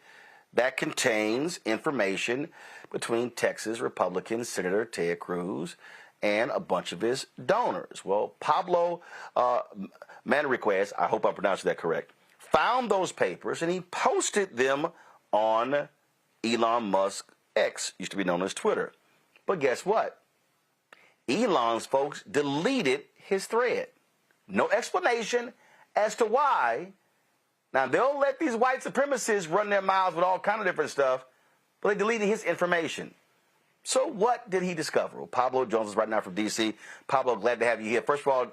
that contains information between Texas Republican Senator Ted Cruz and a bunch of his donors. Well, Pablo Manriquez, I hope I pronounced that correct, found those papers and he posted them on Elon Musk X, used to be known as Twitter. But guess what? Elon's folks deleted his thread. No explanation as to why. Now, they'll let these white supremacists run their mouths with all kind of different stuff, but they deleted his information. So what did he discover? Well, Pablo Jones is right now from D.C. Pablo, glad to have you here. First of all,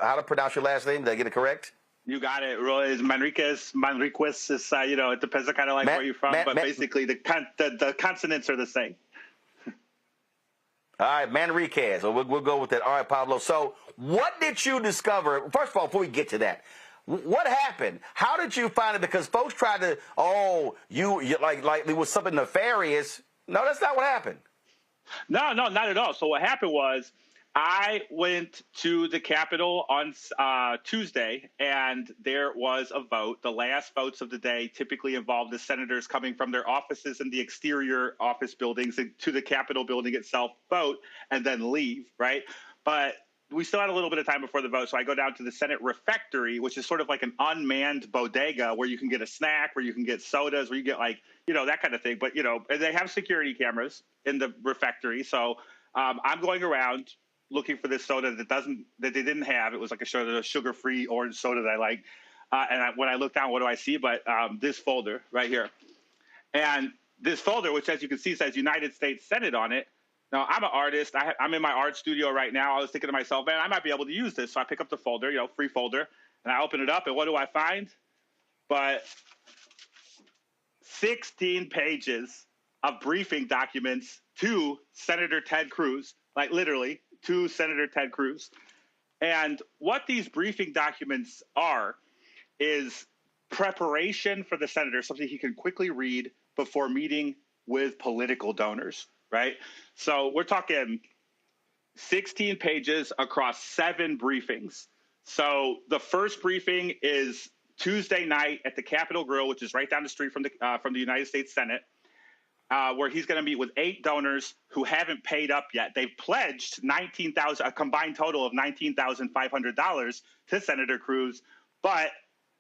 how to pronounce your last name? Did I get it correct? You got it. It's Manriquez. Manriquez is, it depends on kind of like where you're from, but basically the consonants are the same. All right, Manriquez. So we'll go with that. All right, Pablo. So what did you discover? First of all, before we get to that, what happened? How did you find it? Because folks tried to, you like it was something nefarious. No, that's not what happened. No, not at all. So what happened was I went to the Capitol on Tuesday, and there was a vote. The last votes of the day typically involve the senators coming from their offices in the exterior office buildings to the Capitol building itself, vote, and then leave, right? But we still had a little bit of time before the vote, so I go down to the Senate refectory, which is sort of like an unmanned bodega where you can get a snack, where you can get sodas, where you get that kind of thing. But, and they have security cameras in the refectory. So I'm going around looking for this soda that they didn't have. It was like a sugar-free orange soda that I liked. When I look down, what do I see? But this folder right here. And this folder, which as you can see says United States Senate on it. Now, I'm an artist. I'm in my art studio right now. I was thinking to myself, man, I might be able to use this. So I pick up the folder, free folder, and I open it up. And what do I find? But 16 pages of briefing documents to Senator Ted Cruz, like literally to Senator Ted Cruz. And what these briefing documents are is preparation for the senator, something he can quickly read before meeting with political donors, right? So we're talking 16 pages across 7 briefings. So the first briefing is Tuesday night at the Capitol Grill, which is right down the street from the United States Senate, where he's going to meet with 8 donors who haven't paid up yet. They've pledged a combined total of $19,500 to Senator Cruz, but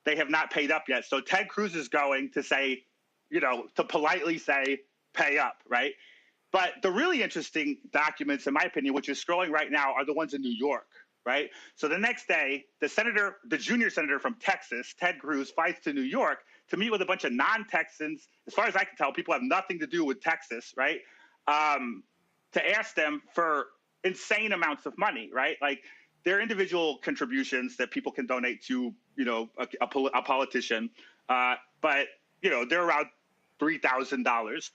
they have not paid up yet. So Ted Cruz is going to say, to politely say, pay up, right? But the really interesting documents, in my opinion, which is scrolling right now, are the ones in New York, right? So the next day, the junior senator from Texas, Ted Cruz, flies to New York to meet with a bunch of non-Texans. As far as I can tell, people have nothing to do with Texas, right? To ask them for insane amounts of money, right? Like their individual contributions that people can donate to, a politician. But, they're around $3,000.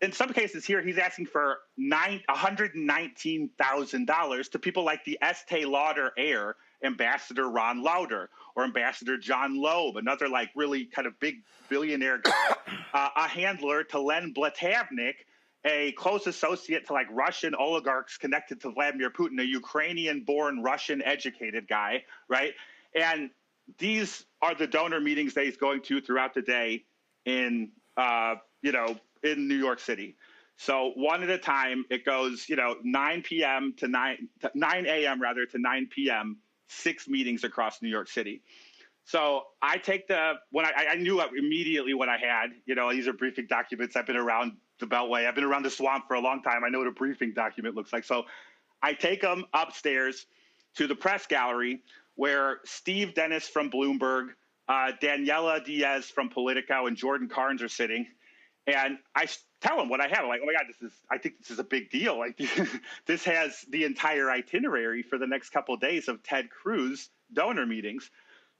In some cases here, he's asking for $119,000 to people like the Estee Lauder heir, Ambassador Ron Lauder, or Ambassador John Loeb, another really kind of big billionaire guy, a handler to Len Blatavnik, a close associate to Russian oligarchs connected to Vladimir Putin, a Ukrainian-born, Russian-educated guy, right? And these are the donor meetings that he's going to throughout the day in New York City. So one at a time, it goes, 9 p.m. to 9 a.m. rather to 9 p.m., 6 meetings across New York City. So I take I knew immediately what I had. These are briefing documents. I've been around the Beltway. I've been around the swamp for a long time. I know what a briefing document looks like. So I take them upstairs to the press gallery where Steve Dennis from Bloomberg, Daniela Diaz from Politico, and Jordan Carnes are sitting. And I tell them what I have. I'm like, oh my God, I think this is a big deal. Like this has the entire itinerary for the next couple of days of Ted Cruz donor meetings.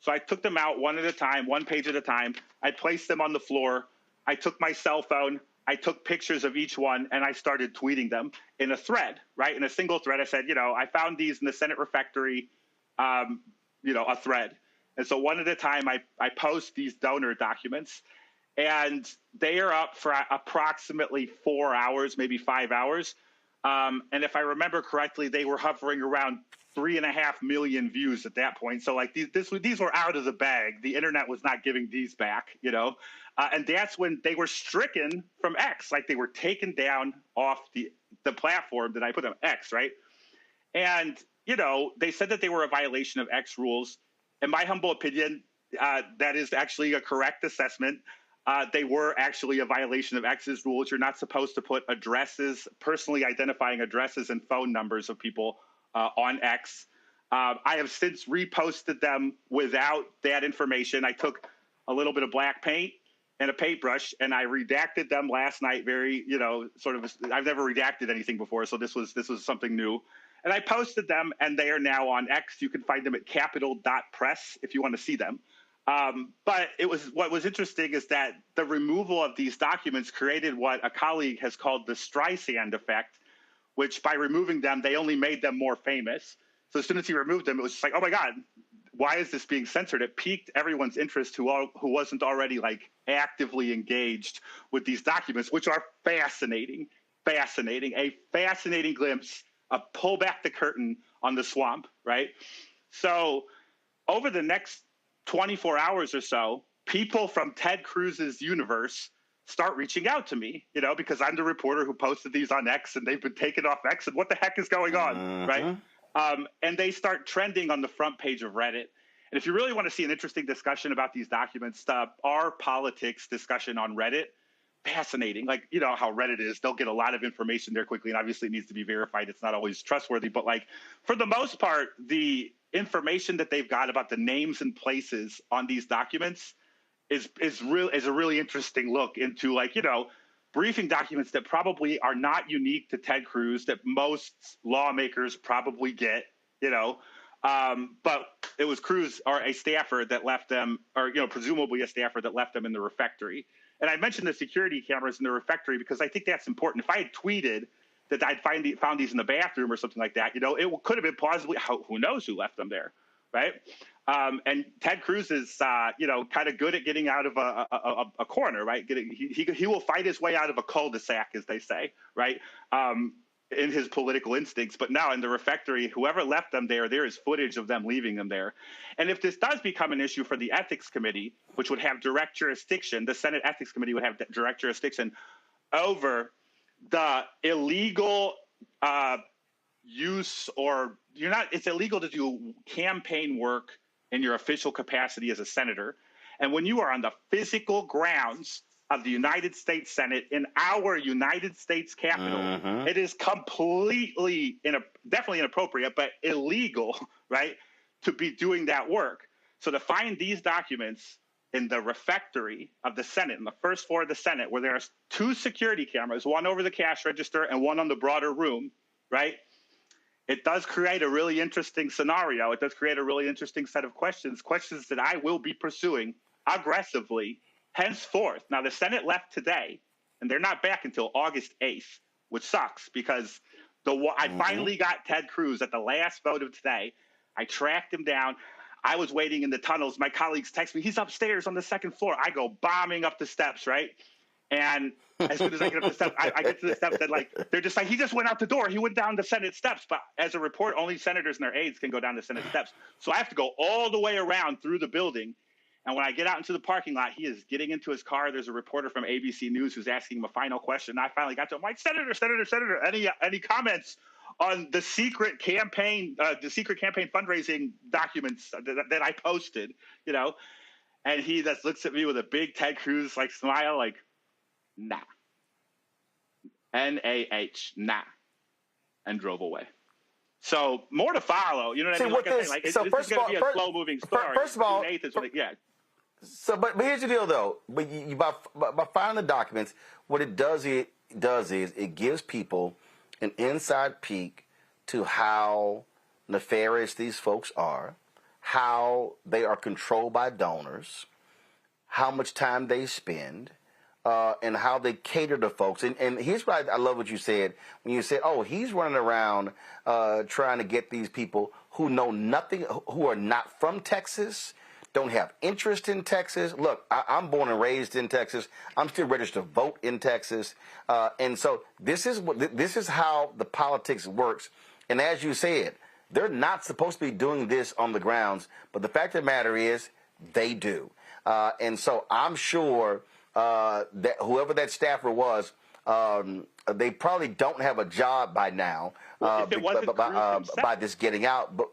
So I took them out one at a time, one page at a time. I placed them on the floor. I took my cell phone. I took pictures of each one, and I started tweeting them in a thread, right? In a single thread. I said, I found these in the Senate refectory, a thread. And so one at a time, I post these donor documents, and they are up for approximately 4 hours, maybe 5 hours. And if I remember correctly, they were hovering around 3.5 million views at that point. So like these were out of the bag. The internet was not giving these back, and that's when they were stricken from X. Like they were taken down off the platform that I put on X, right? And, they said that they were a violation of X rules. In my humble opinion, that is actually a correct assessment. They were actually a violation of X's rules. You're not supposed to put addresses, personally identifying addresses and phone numbers of people on X. I have since reposted them without that information. I took a little bit of black paint and a paintbrush, and I redacted them last night. I've never redacted anything before, so this was something new. And I posted them, and they are now on X. You can find them at capital.press if you want to see them. But what was interesting is that the removal of these documents created what a colleague has called the Streisand effect, which by removing them, they only made them more famous. So as soon as he removed them, it was just like, oh my God, why is this being censored? It piqued everyone's interest who wasn't already like actively engaged with these documents, which are fascinating, a fascinating glimpse, a pull back the curtain on the swamp, right? So over the next 24 hours or so, people from Ted Cruz's universe start reaching out to me, because I'm the reporter who posted these on X, and they've been taken off X, and what the heck is going on, right? And they start trending on the front page of Reddit. And if you really want to see an interesting discussion about these documents, our politics discussion on Reddit, fascinating. Like, how Reddit is, they'll get a lot of information there quickly, and obviously it needs to be verified. It's not always trustworthy, but like for the most part, the information that they've got about the names and places on these documents is a really interesting look into briefing documents that probably are not unique to Ted Cruz, that most lawmakers probably get, but it was Cruz or a staffer that left them, or presumably a staffer that left them in the refectory. And I mentioned the security cameras in the refectory because I think that's important. If I had tweeted that I'd found these in the bathroom or something like that, it could have been plausibly, who knows who left them there, right? And Ted Cruz is, kind of good at getting out of a corner, right? He will fight his way out of a cul-de-sac, as they say, right? In his political instincts. But now in the refectory, whoever left them there is footage of them leaving them there. And if this does become an issue for the Ethics Committee, which would have direct jurisdiction, the Senate Ethics Committee would have direct jurisdiction over the illegal use, or it's illegal to do campaign work in your official capacity as a senator. And when you are on the physical grounds of the United States Senate in our United States Capitol, it is completely, definitely inappropriate, but illegal, right, to be doing that work. So to find these documents in the refectory of the Senate, in the first floor of the Senate, where there are 2 security cameras, one over the cash register and one on the broader room, right? It does create a really interesting scenario. It does create a really interesting set of questions that I will be pursuing aggressively henceforth. Now, the Senate left today, and they're not back until August 8th, which sucks because I finally got Ted Cruz at the last vote of today. I tracked him down. I was waiting in the tunnels. My colleagues text me, he's upstairs on the second floor. I go bombing up the steps, right? And as soon as I get up the steps, I get to the steps that they're just like, he just went out the door. He went down the Senate steps. But as a report, only senators and their aides can go down the Senate steps. So I have to go all the way around through the building. And when I get out into the parking lot, he is getting into his car. There's a reporter from ABC News who's asking him a final question. And I finally got to him, like, Senator, any comments on the secret campaign fundraising documents that I posted, And he just looks at me with a big Ted Cruz smile, like, nah. Nah. And drove away. So more to follow. You know what I mean? Like I say, like, so this first is going to be a of all, slow-moving story. First of all, June 8th is when yeah. So, but here's the deal, though. But by filing the documents, what it does is it gives people an inside peek to how nefarious these folks are, how they are controlled by donors, how much time they spend, and how they cater to folks. And here's why I love what you said when you said, "Oh, he's running around trying to get these people who know nothing, who are not from Texas." Don't have interest in Texas. Look, I'm born and raised in Texas. I'm still registered to vote in Texas, and so this is how the politics works. And as you said, they're not supposed to be doing this on the grounds, but the fact of the matter is, they do. And so I'm sure that whoever that staffer was, they probably don't have a job by now by this getting out, but.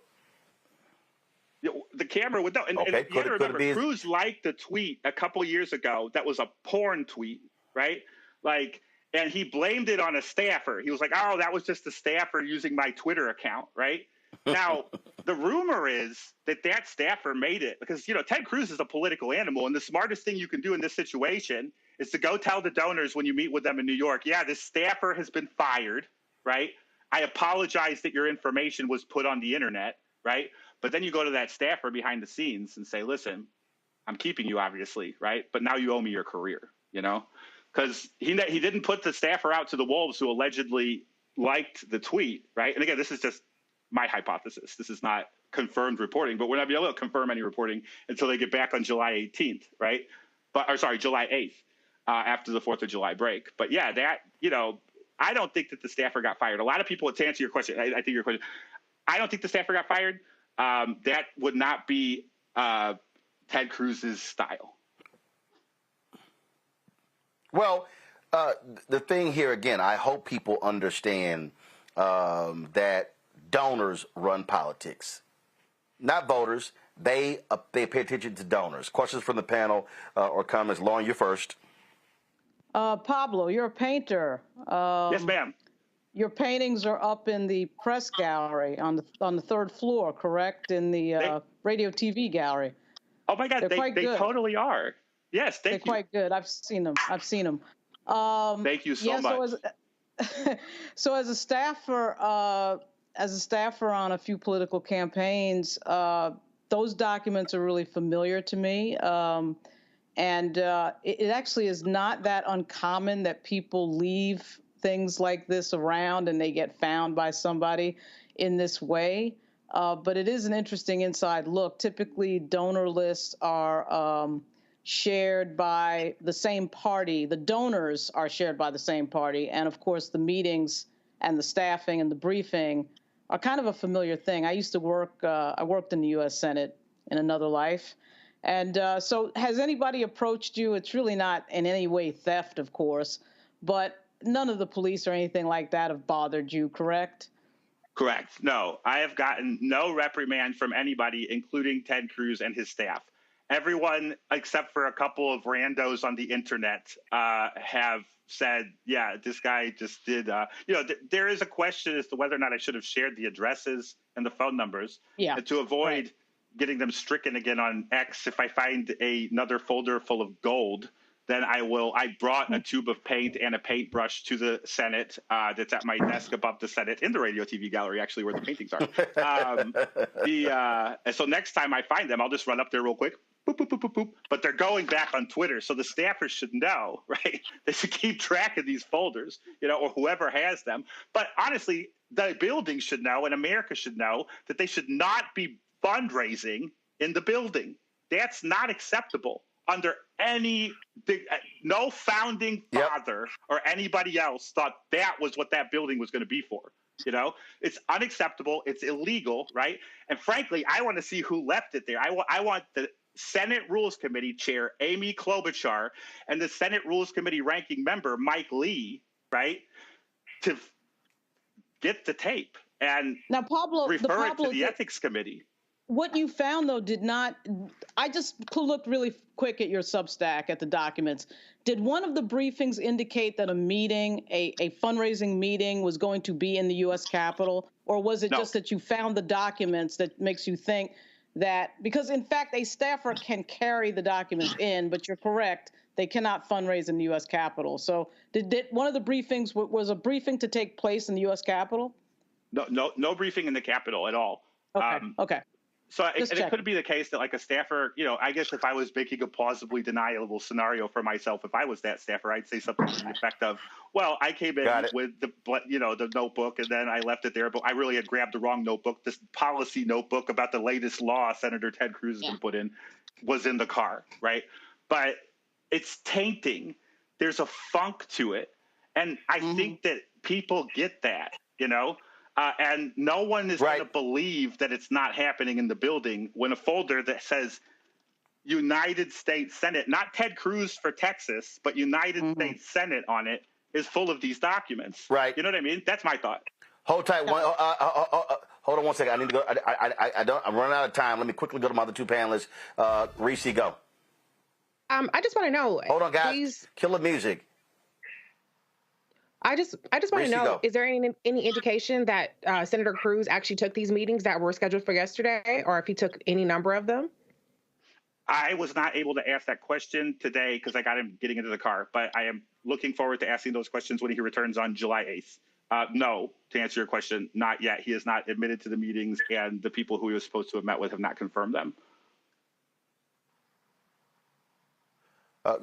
The camera would know. And you got to remember, Cruz liked the tweet a couple years ago that was a porn tweet, right? Like, and he blamed it on a staffer. He was like, "Oh, that was just a staffer using my Twitter account," right? Now, the rumor is that staffer made it because, Ted Cruz is a political animal, and the smartest thing you can do in this situation is to go tell the donors when you meet with them in New York, "Yeah, this staffer has been fired," right? "I apologize that your information was put on the internet," right? But then you go to that staffer behind the scenes and say, "Listen, I'm keeping you, obviously, right? But now you owe me your career," because he didn't put the staffer out to the wolves who allegedly liked the tweet, right? And again, this is just my hypothesis. This is not confirmed reporting, but we're not going to be able to confirm any reporting until they get back on July 18th, right? July 8th, after the 4th of July break. But yeah, I don't think that the staffer got fired. A lot of people, to answer your question, I think your question, I don't think the staffer got fired. That would not be Ted Cruz's style. Well, the thing here, again, I hope people understand that donors run politics, not voters. They pay attention to donors. Questions from the panel or comments. Lauren, you're first. Pablo, you're a painter. Yes, ma'am. Your paintings are up in the press gallery on the third floor, correct? In the radio TV gallery. Oh my God, they totally are. Yes, they're quite good. I've seen them. Thank you so much. So as a staffer on a few political campaigns, those documents are really familiar to me. And it actually is not that uncommon that people leave things like this around and they get found by somebody in this way. But it is an interesting inside look. Typically, donor lists are shared by the same party. The donors are shared by the same party. And of course, the meetings and the staffing and the briefing are kind of a familiar thing. I used to I worked in the U.S. Senate in another life. And so has anybody approached you? It's really not in any way theft, of course, but none of the police or anything like that have bothered you, correct? Correct. No, I have gotten no reprimand from anybody, including Ted Cruz and his staff. Everyone, except for a couple of randos on the internet, have said, "Yeah, this guy just did." There is a question as to whether or not I should have shared the addresses and the phone numbers. Yeah. And to avoid getting them stricken again on X, if I find another folder full of gold, then I brought a tube of paint and a paintbrush to the Senate that's at my desk above the Senate in the radio TV gallery, actually, where the paintings are. And so next time I find them, I'll just run up there real quick. Boop, boop, boop, boop, boop. But they're going back on Twitter, so the staffers should know, right? They should keep track of these folders, or whoever has them. But honestly, the building should know, and America should know, that they should not be fundraising in the building. That's not acceptable under no founding father or anybody else thought that was what that building was going to be for. It's unacceptable. It's illegal, right? And frankly, I want to see who left it there. I want the Senate Rules Committee Chair Amy Klobuchar and the Senate Rules Committee ranking member Mike Lee, right, to get the tape and now Pablo refer it to the Ethics Committee. what you found, though, did not, I just looked really quick at your Substack, at the documents. Did one of the briefings indicate that a meeting, a fundraising meeting, was going to be in the U.S. Capitol? Or was it just that you found the documents that makes you think that, because in fact, a staffer can carry the documents in, but you're correct, they cannot fundraise in the U.S. Capitol. So did one of the briefings, was a briefing to take place in the U.S. Capitol? No briefing in the Capitol at all. Okay, okay. So it could be the case that like a staffer, I guess if I was making a plausibly deniable scenario for myself, if I was that staffer, I'd say something to the effect of, well, I came in with the notebook and then I left it there, but I really had grabbed the wrong notebook. This policy notebook about the latest law Senator Ted Cruz has been put in was in the car, right? But it's tainting. There's a funk to it. And I think that people get that, and no one is going to believe that it's not happening in the building when a folder that says United States Senate, not Ted Cruz for Texas, but United States Senate on it, is full of these documents. Right. You know what I mean? That's my thought. Hold tight. Hold on one second. I need to go. I'm running out of time. Let me quickly go to my other two panelists. Reese, go. I just want to know. Hold on, guys. Kill the music. I just want to know, is there any indication that Senator Cruz actually took these meetings that were scheduled for yesterday, or if he took any number of them? I was not able to ask that question today because I got him getting into the car, but I am looking forward to asking those questions when he returns on July 8th. No, to answer your question, not yet. He has not admitted to the meetings, and the people who he was supposed to have met with have not confirmed them.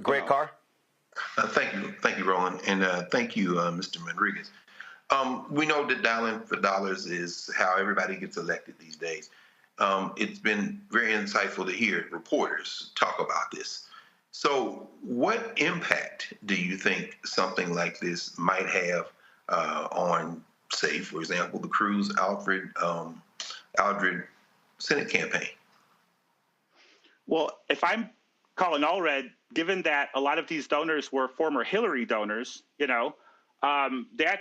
Greg Carr? Thank you, Roland, and thank you, Mr. Rodriguez. We know that dialing for dollars is how everybody gets elected these days. It's been very insightful to hear reporters talk about this. So what impact do you think something like this might have on, say, for example, the Cruz-Aldred Senate campaign? Well, if I'm Colin Allred, given that a lot of these donors were former Hillary donors, that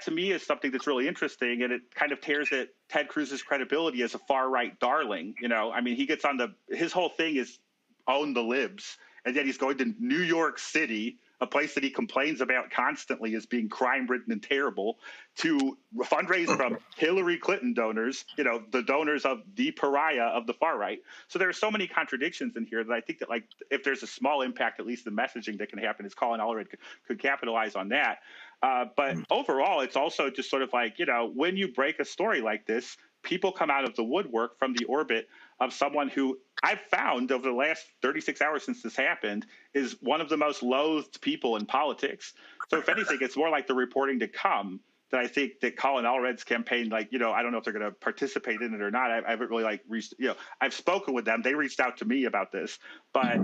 to me is something that's really interesting, and it kind of tears at Ted Cruz's credibility as a far-right darling. I mean, he gets on his whole thing is own the libs, and yet he's going to New York City, a place that he complains about constantly as being crime-ridden and terrible, to fundraise from Hillary Clinton donors, the donors of the pariah of the far right. So there are so many contradictions in here that I think that, like, if there's a small impact, at least the messaging that can happen is Colin Allred could capitalize on that. But overall, it's also just sort of like, when you break a story like this, people come out of the woodwork from the orbit of someone who I've found over the last 36 hours since this happened is one of the most loathed people in politics. So if anything, it's more like the reporting to come that I think that Colin Allred's campaign, I don't know if they're going to participate in it or not. I haven't really reached, I've spoken with them. They reached out to me about this, but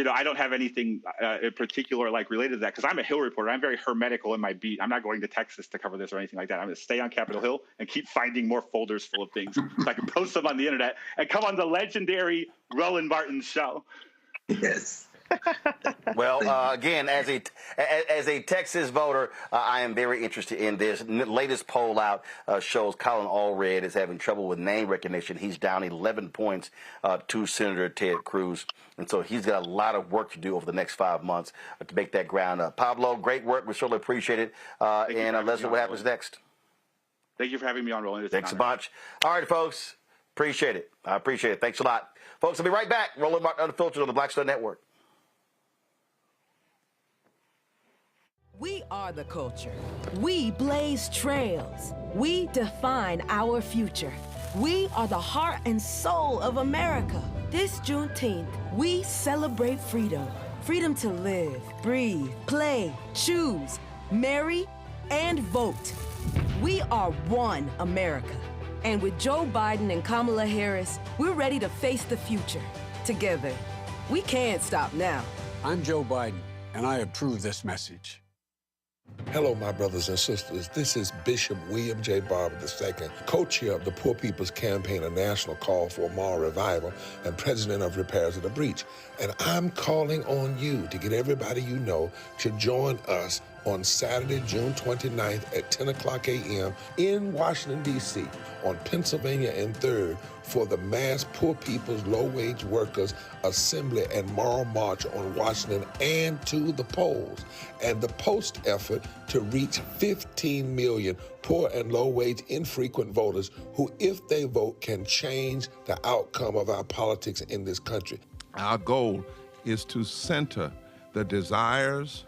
I don't have anything in particular related to that because I'm a Hill reporter. I'm very hermetical in my beat. I'm not going to Texas to cover this or anything like that. I'm going to stay on Capitol Hill and keep finding more folders full of things so I can post them on the internet and come on the legendary Roland Martin show. Yes. Well, again, as a Texas voter, I am very interested in this. Latest poll out shows Colin Allred is having trouble with name recognition. He's down 11 points to Senator Ted Cruz. And so he's got a lot of work to do over the next 5 months to make that ground up. Pablo, great work. We certainly appreciate it. And let's see what happens next. Thank you for having me on, Roland. Thanks a bunch. All right, folks. Appreciate it. I appreciate it. Thanks a lot. Folks, I'll be right back. Roland Martin Unfiltered on the Black Star Network. We are the culture. We blaze trails. We define our future. We are the heart and soul of America. This Juneteenth, we celebrate freedom. Freedom to live, breathe, play, choose, marry, and vote. We are one America. And with Joe Biden and Kamala Harris, we're ready to face the future together. We can't stop now. I'm Joe Biden, and I approve this message. Hello, my brothers and sisters. This is Bishop William J. Barber II, co-chair of the Poor People's Campaign, a national call for a moral revival, and president of Repairs of the Breach. And I'm calling on you to get everybody you know to join us on Saturday, June 29th at 10 o'clock a.m. in Washington, D.C. on Pennsylvania and 3rd for the mass poor people's low-wage workers assembly and moral march on Washington and to the polls, and the post effort to reach 15 million poor and low-wage infrequent voters who, if they vote, can change the outcome of our politics in this country. Our goal is to center the desires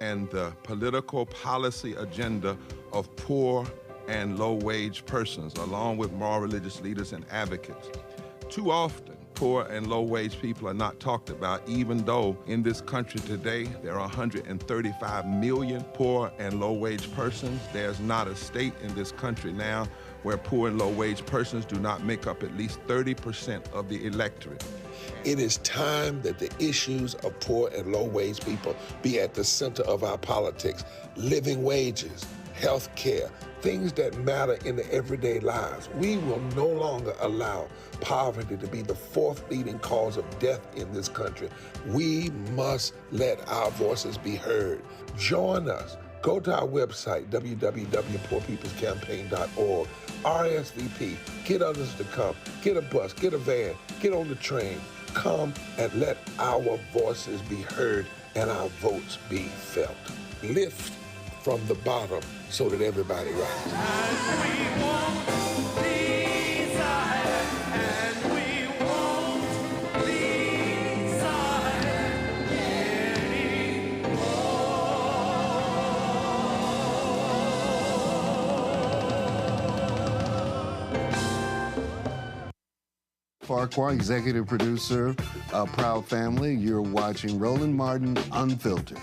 and the political policy agenda of poor and low-wage persons, along with moral religious leaders and advocates. Too often, poor and low-wage people are not talked about, even though in this country today there are 135 million poor and low-wage persons. There's not a state in this country now where poor and low-wage persons do not make up at least 30% of the electorate. It is time that the issues of poor and low-wage people be at the center of our politics. Living wages, health care, things that matter in the everyday lives. We will no longer allow poverty to be the fourth leading cause of death in this country. We must let our voices be heard. Join us. Go to our website, www.poorpeoplescampaign.org. RSVP. Get others to come. Get a bus. Get a van. Get on the train. Come and let our voices be heard and our votes be felt. Lift from the bottom so that everybody rises. Farquhar, executive producer of Proud Family. You're watching Roland Martin Unfiltered.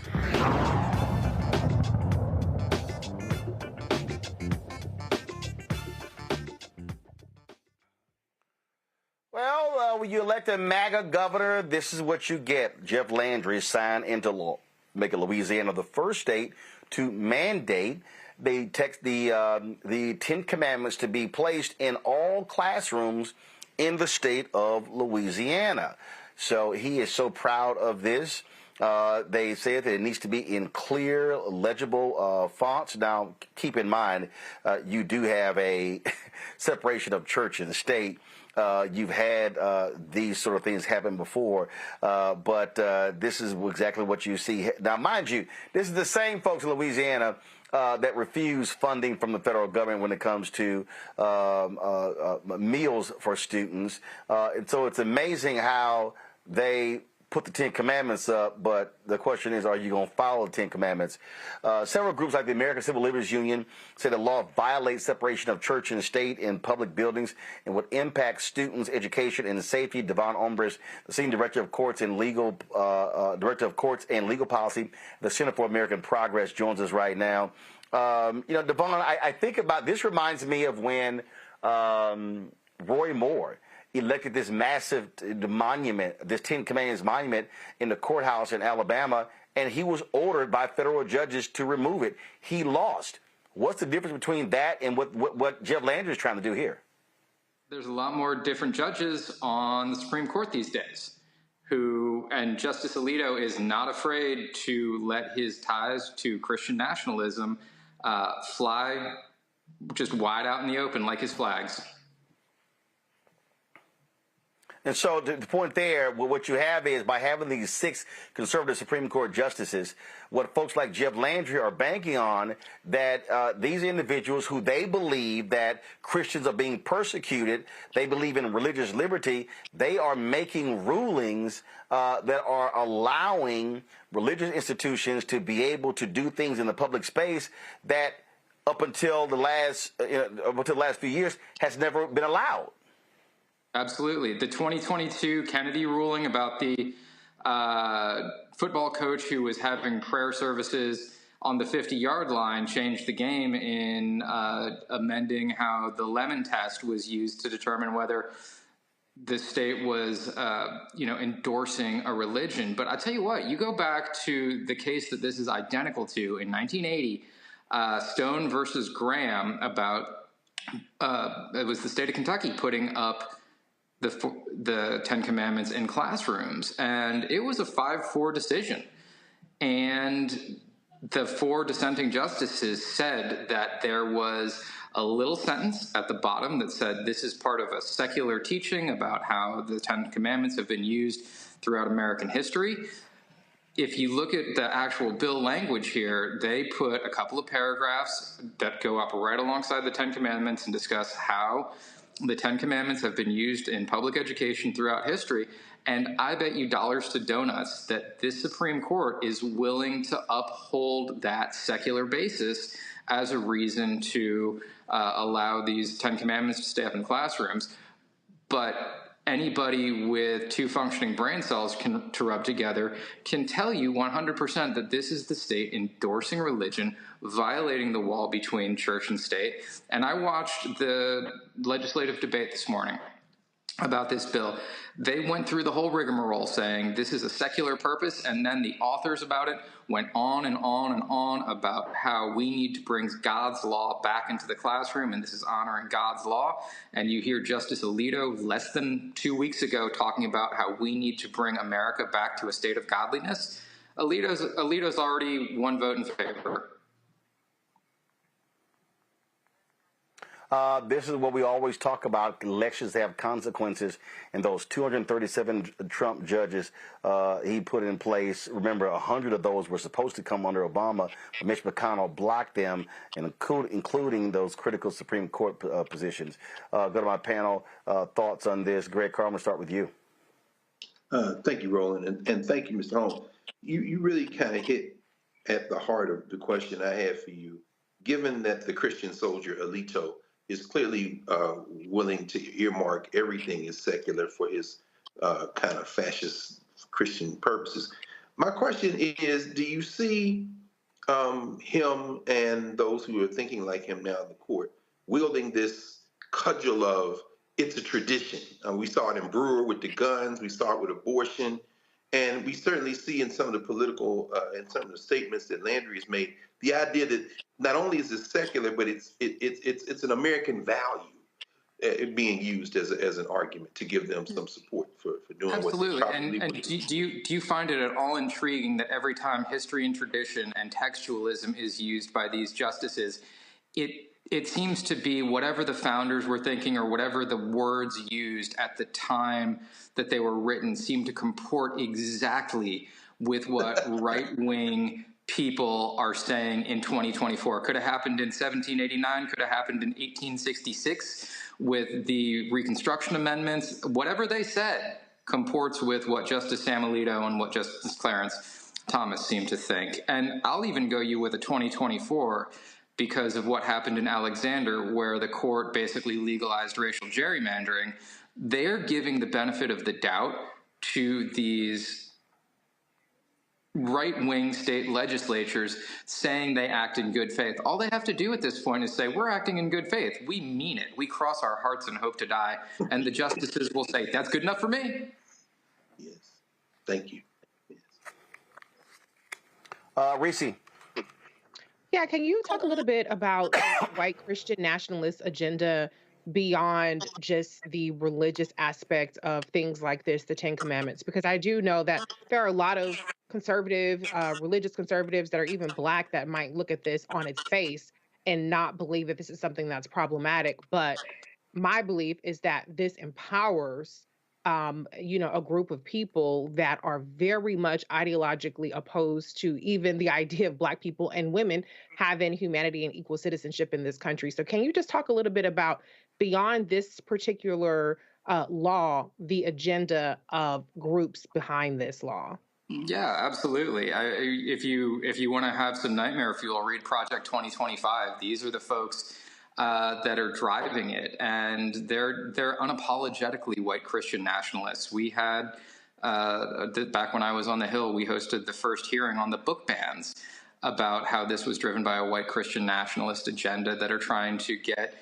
Well, when you elect a MAGA governor, this is what you get. Jeff Landry signed into law, making Louisiana the first state to mandate the 10 Commandments to be placed in all classrooms in the state of Louisiana. So he is so proud of this. They say that it needs to be in clear, legible fonts. Now, keep in mind, you do have a separation of church and state. You've had these sort of things happen before, but this is exactly what you see. Now, mind you, this is the same folks in Louisiana that refuse funding from the federal government when it comes to meals for students. And so it's amazing how they put the 10 Commandments up, but the question is, are you going to follow the 10 Commandments? Several groups like the American Civil Liberties Union say the law violates separation of church and state in public buildings and would impact students' education and safety. Devon Ombres, the Senior Director of Courts and Legal Policy, the Center for American Progress, joins us right now. Devon, I think about this. Reminds me of when Roy Moore elected this massive monument, this 10 Commandments monument in the courthouse in Alabama, and he was ordered by federal judges to remove it. He lost. What's the difference between that and what Jeff Landry is trying to do here? There's a lot more different judges on the Supreme Court these days and Justice Alito is not afraid to let his ties to Christian nationalism fly just wide out in the open like his flags. And so the point there, what you have is by having these 6 conservative Supreme Court justices, what folks like Jeff Landry are banking on, that these individuals who they believe that Christians are being persecuted, they believe in religious liberty, they are making rulings that are allowing religious institutions to be able to do things in the public space that up until the last few years has never been allowed. Absolutely. The 2022 Kennedy ruling about the football coach who was having prayer services on the 50-yard line changed the game in amending how the Lemon test was used to determine whether the state was, endorsing a religion. But I tell you what, you go back to the case that this is identical to in 1980, Stone versus Graham about it was the state of Kentucky putting up the 10 Commandments in classrooms, and it was a 5-4 decision. And the 4 dissenting justices said that there was a little sentence at the bottom that said this is part of a secular teaching about how the 10 Commandments have been used throughout American history. If you look at the actual bill language here, they put a couple of paragraphs that go up right alongside the 10 Commandments and discuss how the 10 Commandments have been used in public education throughout history. And I bet you dollars to donuts that this Supreme Court is willing to uphold that secular basis as a reason to allow these 10 Commandments to stay up in classrooms. But anybody with 2 functioning brain cells to rub together can tell you 100% that this is the state endorsing religion, violating the wall between church and state. And I watched the legislative debate this morning about this bill. They went through the whole rigmarole saying this is a secular purpose, and then the authors about it went on and on and on about how we need to bring God's law back into the classroom, and this is honoring God's law. And you hear Justice Alito less than 2 weeks ago talking about how we need to bring America back to a state of godliness. Alito's already 1 vote in favor. This is what we always talk about. Elections have consequences, and those 237 Trump judges he put in place, remember, 100 of those were supposed to come under Obama, but Mitch McConnell blocked them, including those critical Supreme Court positions. Go to my panel. Thoughts on this? Greg Carr, I'm going to start with you. Thank you, Roland, and thank you, Mr. Holmes. You really kind of hit at the heart of the question I have for you. Given that the Christian soldier Alito is clearly willing to earmark everything as secular for his kind of fascist Christian purposes. My question is, do you see him and those who are thinking like him now in the court wielding this cudgel of it's a tradition? We saw it in Brewer with the guns, we saw it with abortion, and we certainly see in some of the political and some of the statements that Landry has made, the idea that not only is it secular, but it's an American value being used as an argument to give them some support for doing Absolutely. what they probably And do you find it at all intriguing that every time history and tradition and textualism is used by these justices, it seems to be whatever the founders were thinking or whatever the words used at the time that they were written seem to comport exactly with what right-wing people are saying in 2024. Could have happened in 1789, could have happened in 1866 with the Reconstruction Amendments. Whatever they said comports with what Justice Sam Alito and what Justice Clarence Thomas seem to think. And I'll even go you with a 2024 because of what happened in Alexander, where the court basically legalized racial gerrymandering. They're giving the benefit of the doubt to these right-wing state legislatures saying they act in good faith. All they have to do at this point is say, we're acting in good faith. We mean it. We cross our hearts and hope to die. And the justices will say, that's good enough for me. Yes. Thank you. Yes. Reese. Yeah, can you talk a little bit about the white Christian nationalist agenda beyond just the religious aspect of things like this, the 10 Commandments? Because I do know that there are a lot of conservative, religious conservatives that are even Black that might look at this on its face and not believe that this is something that's problematic. But my belief is that this empowers a group of people that are very much ideologically opposed to even the idea of Black people and women having humanity and equal citizenship in this country. So can you just talk a little bit about, beyond this particular law, the agenda of groups behind this law? Yeah, absolutely. If you want to have some nightmare fuel, read Project 2025. These are the folks that are driving it, and they're unapologetically white Christian nationalists. We had back when I was on the Hill, we hosted the first hearing on the book bans about how this was driven by a white Christian nationalist agenda that are trying to get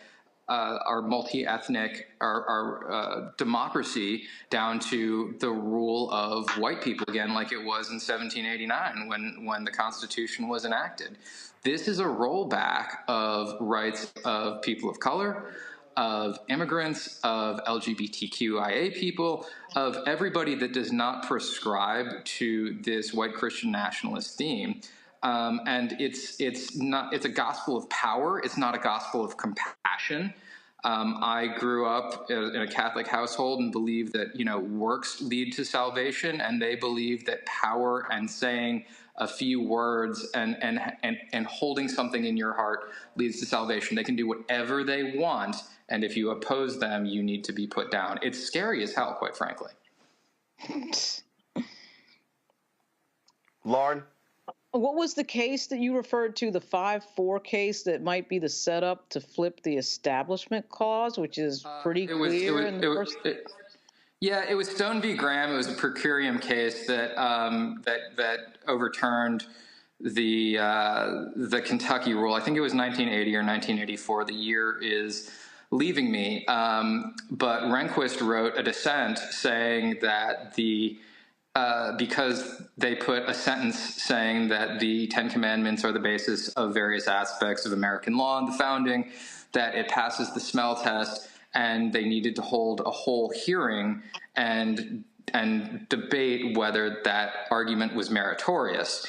our multi-ethnic, our democracy down to the rule of white people again, like it was in 1789 when the Constitution was enacted. This is a rollback of rights of people of color, of immigrants, of LGBTQIA people, of everybody that does not prescribe to this white Christian nationalist theme. And it's a gospel of power. It's not a gospel of compassion. I grew up in a Catholic household and believe that, works lead to salvation, and they believe that power and saying a few words and holding something in your heart leads to salvation. They can do whatever they want, and if you oppose them, you need to be put down. It's scary as hell, quite frankly. Lauren? What was the case that you referred to, the 5-4 case that might be the setup to flip the establishment clause, which is pretty clear in the first... Yeah, it was Stone v. Graham. It was a per curiam case that overturned the Kentucky rule. I think it was 1980 or 1984. The year is leaving me. But Rehnquist wrote a dissent saying that because they put a sentence saying that the Ten Commandments are the basis of various aspects of American law and the founding, that it passes the smell test, and they needed to hold a whole hearing and debate whether that argument was meritorious.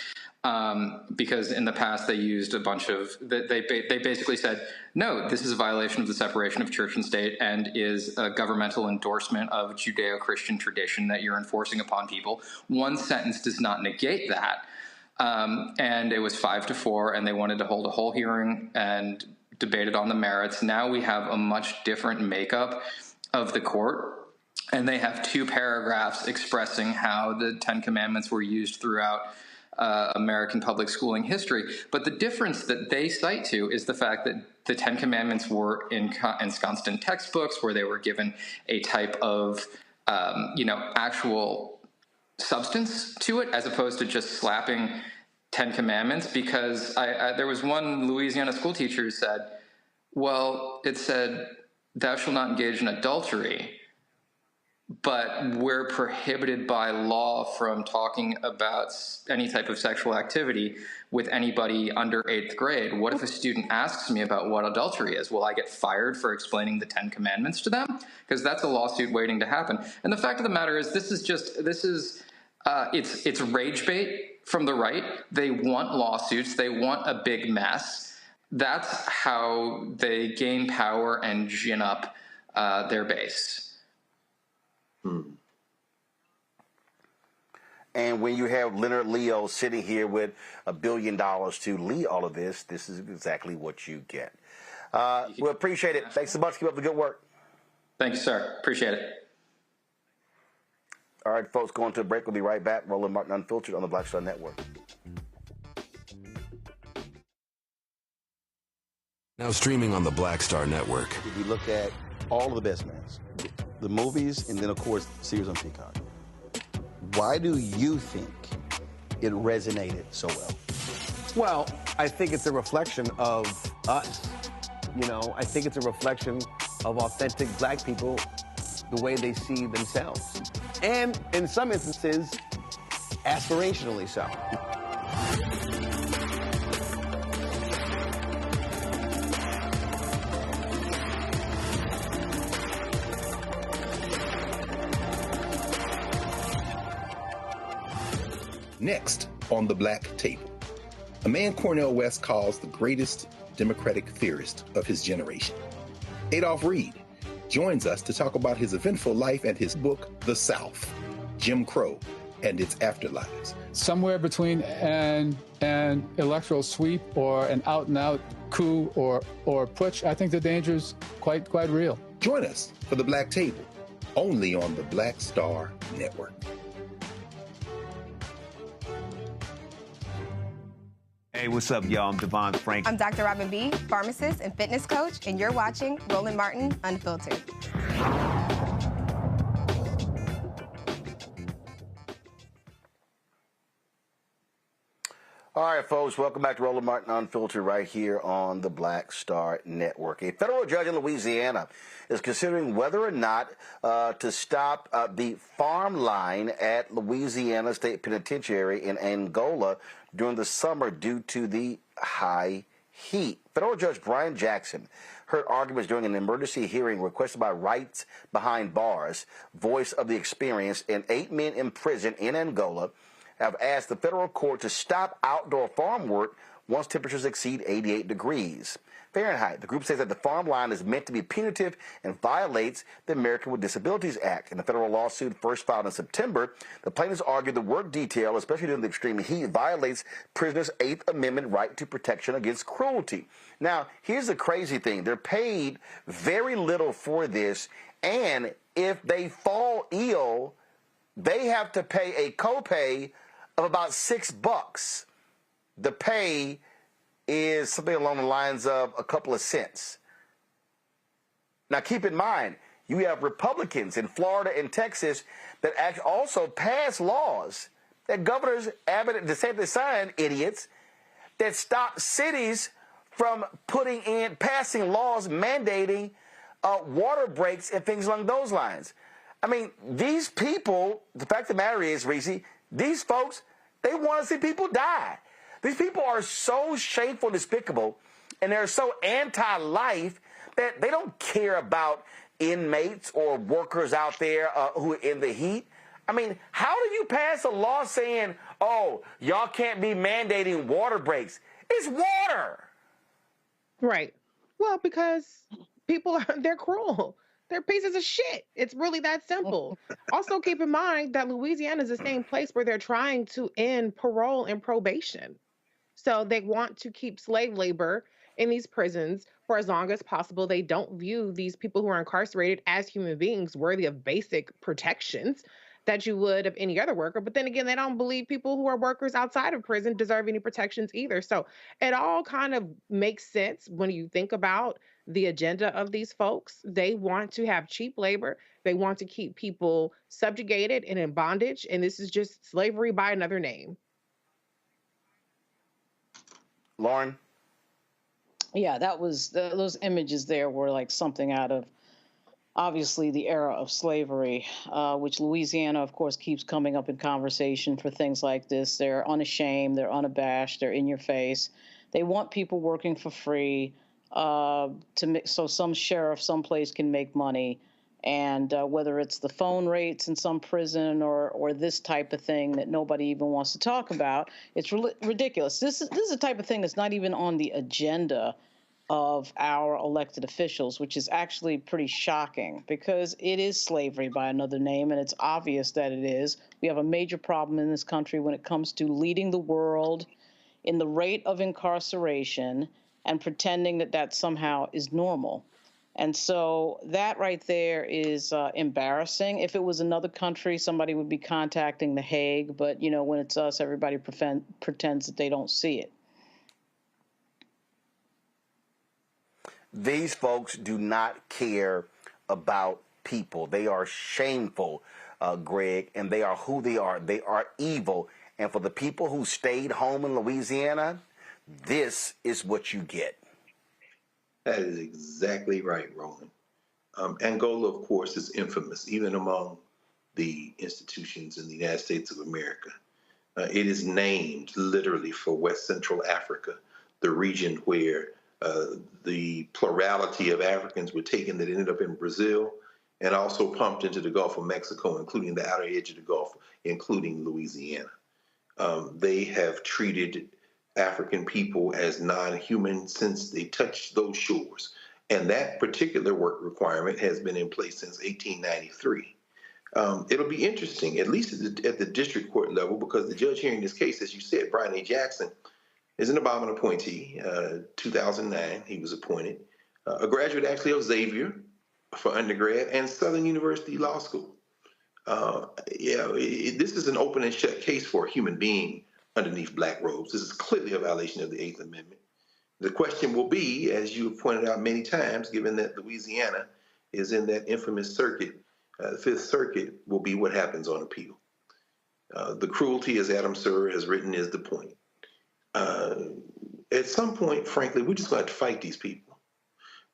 Because in the past they used a bunch of, they basically said, no, this is a violation of the separation of church and state and is a governmental endorsement of Judeo-Christian tradition that you're enforcing upon people. One sentence does not negate that. And it was 5-4, and they wanted to hold a whole hearing and debated on the merits. Now we have a much different makeup of the court, and they have 2 paragraphs expressing how the Ten Commandments were used throughout American public schooling history. But the difference that they cite to is the fact that the Ten Commandments were ensconced in textbooks where they were given a type of, actual substance to it, as opposed to just slapping 10 Commandments. Because there was one Louisiana school teacher who said, well, it said, thou shalt not engage in adultery, but we're prohibited by law from talking about any type of sexual activity with anybody under 8th grade. What if a student asks me about what adultery is? Will I get fired for explaining the 10 Commandments to them? Because that's a lawsuit waiting to happen. And the fact of the matter is, it's rage bait from the right. They want lawsuits. They want a big mess. That's how they gain power and gin up their base. And when you have Leonard Leo sitting here with $1 billion to lead all of this, this is exactly what you get. We appreciate it. Thanks so much. Keep up the good work. Thank you, sir. Appreciate it. All right, folks, going to a break. We'll be right back. Roland Martin Unfiltered on the Black Star Network. Now streaming on the Black Star Network. If we look at all of the best mans, the movies, and then, of course, series on Peacock, why do you think it resonated so well? Well, I think it's a reflection of us. I think it's a reflection of authentic black people, the way they see themselves. And in some instances, aspirationally so. Next on the Black Table, a man Cornel West calls the greatest Democratic theorist of his generation. Adolph Reed joins us to talk about his eventful life and his book, The South, Jim Crow and Its Afterlives. Somewhere between an electoral sweep or an out-and-out coup or putsch, I think the danger is quite real. Join us for the Black Table, only on the Black Star Network. Hey, what's up, y'all? I'm Devon Frank. I'm Dr. Robin B., pharmacist and fitness coach, and you're watching Roland Martin Unfiltered. All right, folks, welcome back to Roland Martin Unfiltered right here on the Black Star Network. A federal judge in Louisiana is considering whether or not to stop the farm line at Louisiana State Penitentiary in Angola during the summer due to the high heat. Federal Judge Brian Jackson heard arguments during an emergency hearing requested by Rights Behind Bars, Voice of the Experienced, and 8 men in prison in Angola have asked the federal court to stop outdoor farm work once temperatures exceed 88 degrees Fahrenheit. The group says that the farm line is meant to be punitive and violates the American with Disabilities Act. In the federal lawsuit first filed in September, the plaintiffs argued the work detail, especially during the extreme heat, violates prisoners' 8th Amendment right to protection against cruelty. Now, here's the crazy thing. They're paid very little for this, and if they fall ill, they have to pay a copay of about $6. The pay is something along the lines of a couple of cents. Now, keep in mind, you have Republicans in Florida and Texas that also pass laws that governors Abbott and DeSantis signed, idiots, that stop cities from passing laws mandating water breaks and things along those lines. I mean, these people, the fact of the matter is, Reese, these folks, they want to see people die. These people are so shameful and despicable, and they're so anti-life that they don't care about inmates or workers out there who are in the heat. I mean, how do you pass a law saying, oh, y'all can't be mandating water breaks? It's water. Right. Well, because they're cruel. They're pieces of shit. It's really that simple. Also, keep in mind that Louisiana is the same place where they're trying to end parole and probation. So they want to keep slave labor in these prisons for as long as possible. They don't view these people who are incarcerated as human beings worthy of basic protections that you would of any other worker. But then again, they don't believe people who are workers outside of prison deserve any protections either. So it all kind of makes sense when you think about the agenda of these folks. They want to have cheap labor. They want to keep people subjugated and in bondage. And this is just slavery by another name. Lauren? Yeah, that was those images there were like something out of obviously the era of slavery, which Louisiana, of course, keeps coming up in conversation for things like this. They're unashamed, they're unabashed, they're in your face. They want people working for free so some sheriff someplace can make money. And whether it's the phone rates in some prison or this type of thing that nobody even wants to talk about, it's ridiculous. This is the type of thing that's not even on the agenda of our elected officials, which is actually pretty shocking because it is slavery by another name, and it's obvious that it is. We have a major problem in this country when it comes to leading the world in the rate of incarceration and pretending that that somehow is normal. And so that right there is embarrassing. If it was another country, somebody would be contacting The Hague. But, you know, when it's us, everybody pretends that they don't see it. These folks do not care about people. They are shameful, Greg, and they are who they are. They are evil. And for the people who stayed home in Louisiana, this is what you get. That is exactly right, Roland. Angola, of course, is infamous, even among the institutions in the United States of America. It is named literally for West Central Africa, the region where the plurality of Africans were taken that ended up in Brazil and also pumped into the Gulf of Mexico, including the outer edge of the Gulf, including Louisiana. They have treated African people as non-human since they touched those shores. And that particular work requirement has been in place since 1893. It'll be interesting, at least at the district court level, because the judge hearing this case, as you said, Brian A. Jackson, is an Obama appointee. 2009, he was appointed. A graduate actually of Xavier for undergrad and Southern University Law School. This is an open and shut case for a human being underneath black robes. This is clearly a violation of the 8th Amendment. The question will be, as you have pointed out many times, given that Louisiana is in that infamous circuit, the Fifth Circuit, will be what happens on appeal. The cruelty, as Adam Sir has written, is the point. At some point, frankly, we're just going to have to fight these people.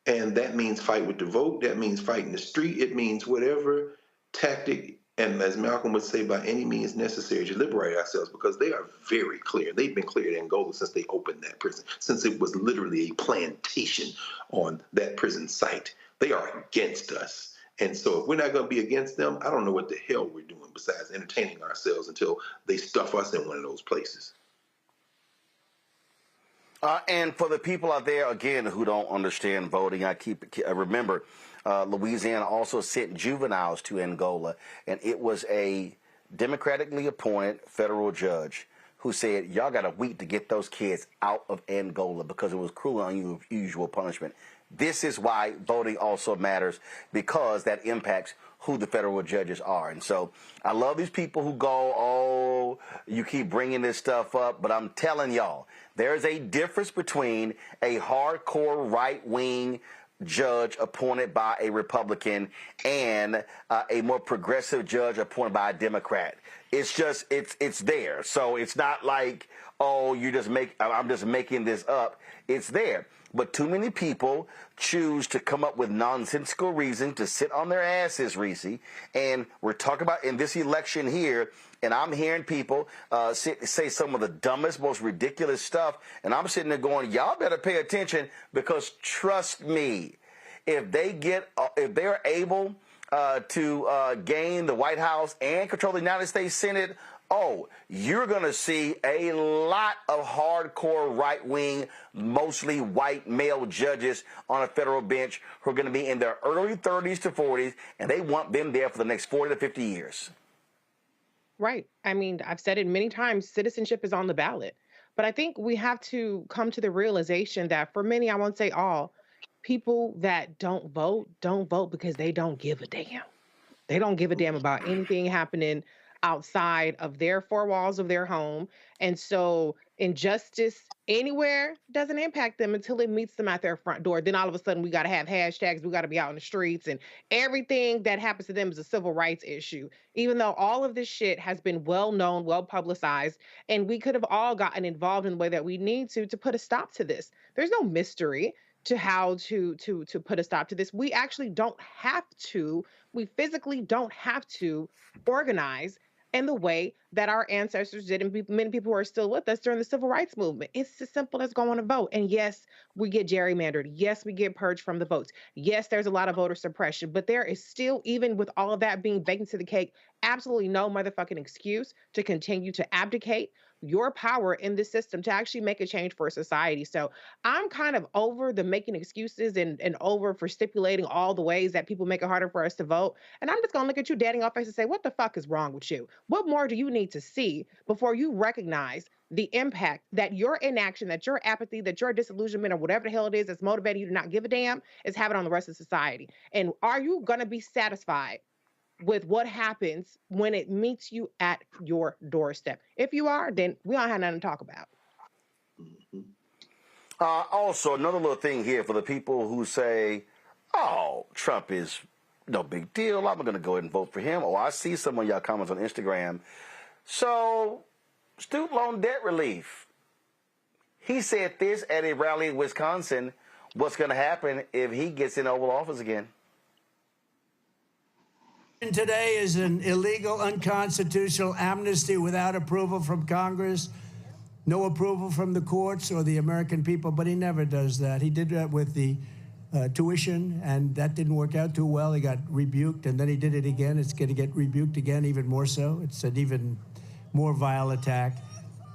And that means fight with the vote. That means fight in the street. It means whatever tactic, and as Malcolm would say, by any means necessary to liberate ourselves, because they are very clear. They've been clear in Angola since they opened that prison, since it was literally a plantation on that prison site. They are against us. And so if we're not going to be against them, I don't know what the hell we're doing besides entertaining ourselves until they stuff us in one of those places. And for the people out there, again, who don't understand voting, I remember Louisiana also sent juveniles to Angola, and it was a democratically appointed federal judge who said, y'all got a week to get those kids out of Angola because it was cruel and unusual punishment. This is why voting also matters, because that impacts who the federal judges are. And so I love these people who go, oh, you keep bringing this stuff up, but I'm telling y'all, there's a difference between a hardcore right-wing judge appointed by a Republican and a more progressive judge appointed by a Democrat. It's just, it's there. So it's not like, oh, I'm just making this up. It's there. But too many people choose to come up with nonsensical reasons to sit on their asses, Reese. And we're talking about in this election here, and I'm hearing people say some of the dumbest, most ridiculous stuff. And I'm sitting there going, y'all better pay attention, because trust me, if they're able to gain the White House and control the United States Senate, oh, you're going to see a lot of hardcore right-wing, mostly white male judges on a federal bench who are going to be in their early 30s to 40s, and they want them there for the next 40 to 50 years. Right. I mean, I've said it many times, citizenship is on the ballot. But I think we have to come to the realization that for many, I won't say all, people that don't vote because they don't give a damn. They don't give a damn about anything happening outside of their four walls of their home. And so injustice anywhere doesn't impact them until it meets them at their front door. Then all of a sudden we got to have hashtags. We got to be out in the streets, and everything that happens to them is a civil rights issue, even though all of this shit has been well known, well publicized, and we could have all gotten involved in the way that we need to put a stop to this. There's no mystery to how to put a stop to this. We actually don't have to. We physically don't have to organize in the way that our ancestors did, and many people who are still with us during the civil rights movement. It's as simple as going to vote. And yes, we get gerrymandered. Yes, we get purged from the votes. Yes, there's a lot of voter suppression, but there is still, even with all of that being baked into the cake, absolutely no motherfucking excuse to continue to abdicate your power in this system to actually make a change for society. So I'm kind of over the making excuses and over for stipulating all the ways that people make it harder for us to vote. And I'm just going to look at you dead in your face and say, what the fuck is wrong with you? What more do you need to see before you recognize the impact that your inaction, that your apathy, that your disillusionment, or whatever the hell it is that's motivating you to not give a damn is having on the rest of society? And are you going to be satisfied with what happens when it meets you at your doorstep? If you are, then we don't have nothing to talk about. Also, another little thing here for the people who say, oh, Trump is no big deal, I'm going to go ahead and vote for him. Oh, I see some of y'all comments on Instagram. So, student loan debt relief. He said this at a rally in Wisconsin. What's going to happen if he gets in Oval Office again? Today is an illegal, unconstitutional amnesty without approval from Congress, no approval from the courts or the American people, but he never does that. He did that with the tuition, and that didn't work out too well. He got rebuked, and then he did it again. It's going to get rebuked again, even more so. It's an even more vile attack.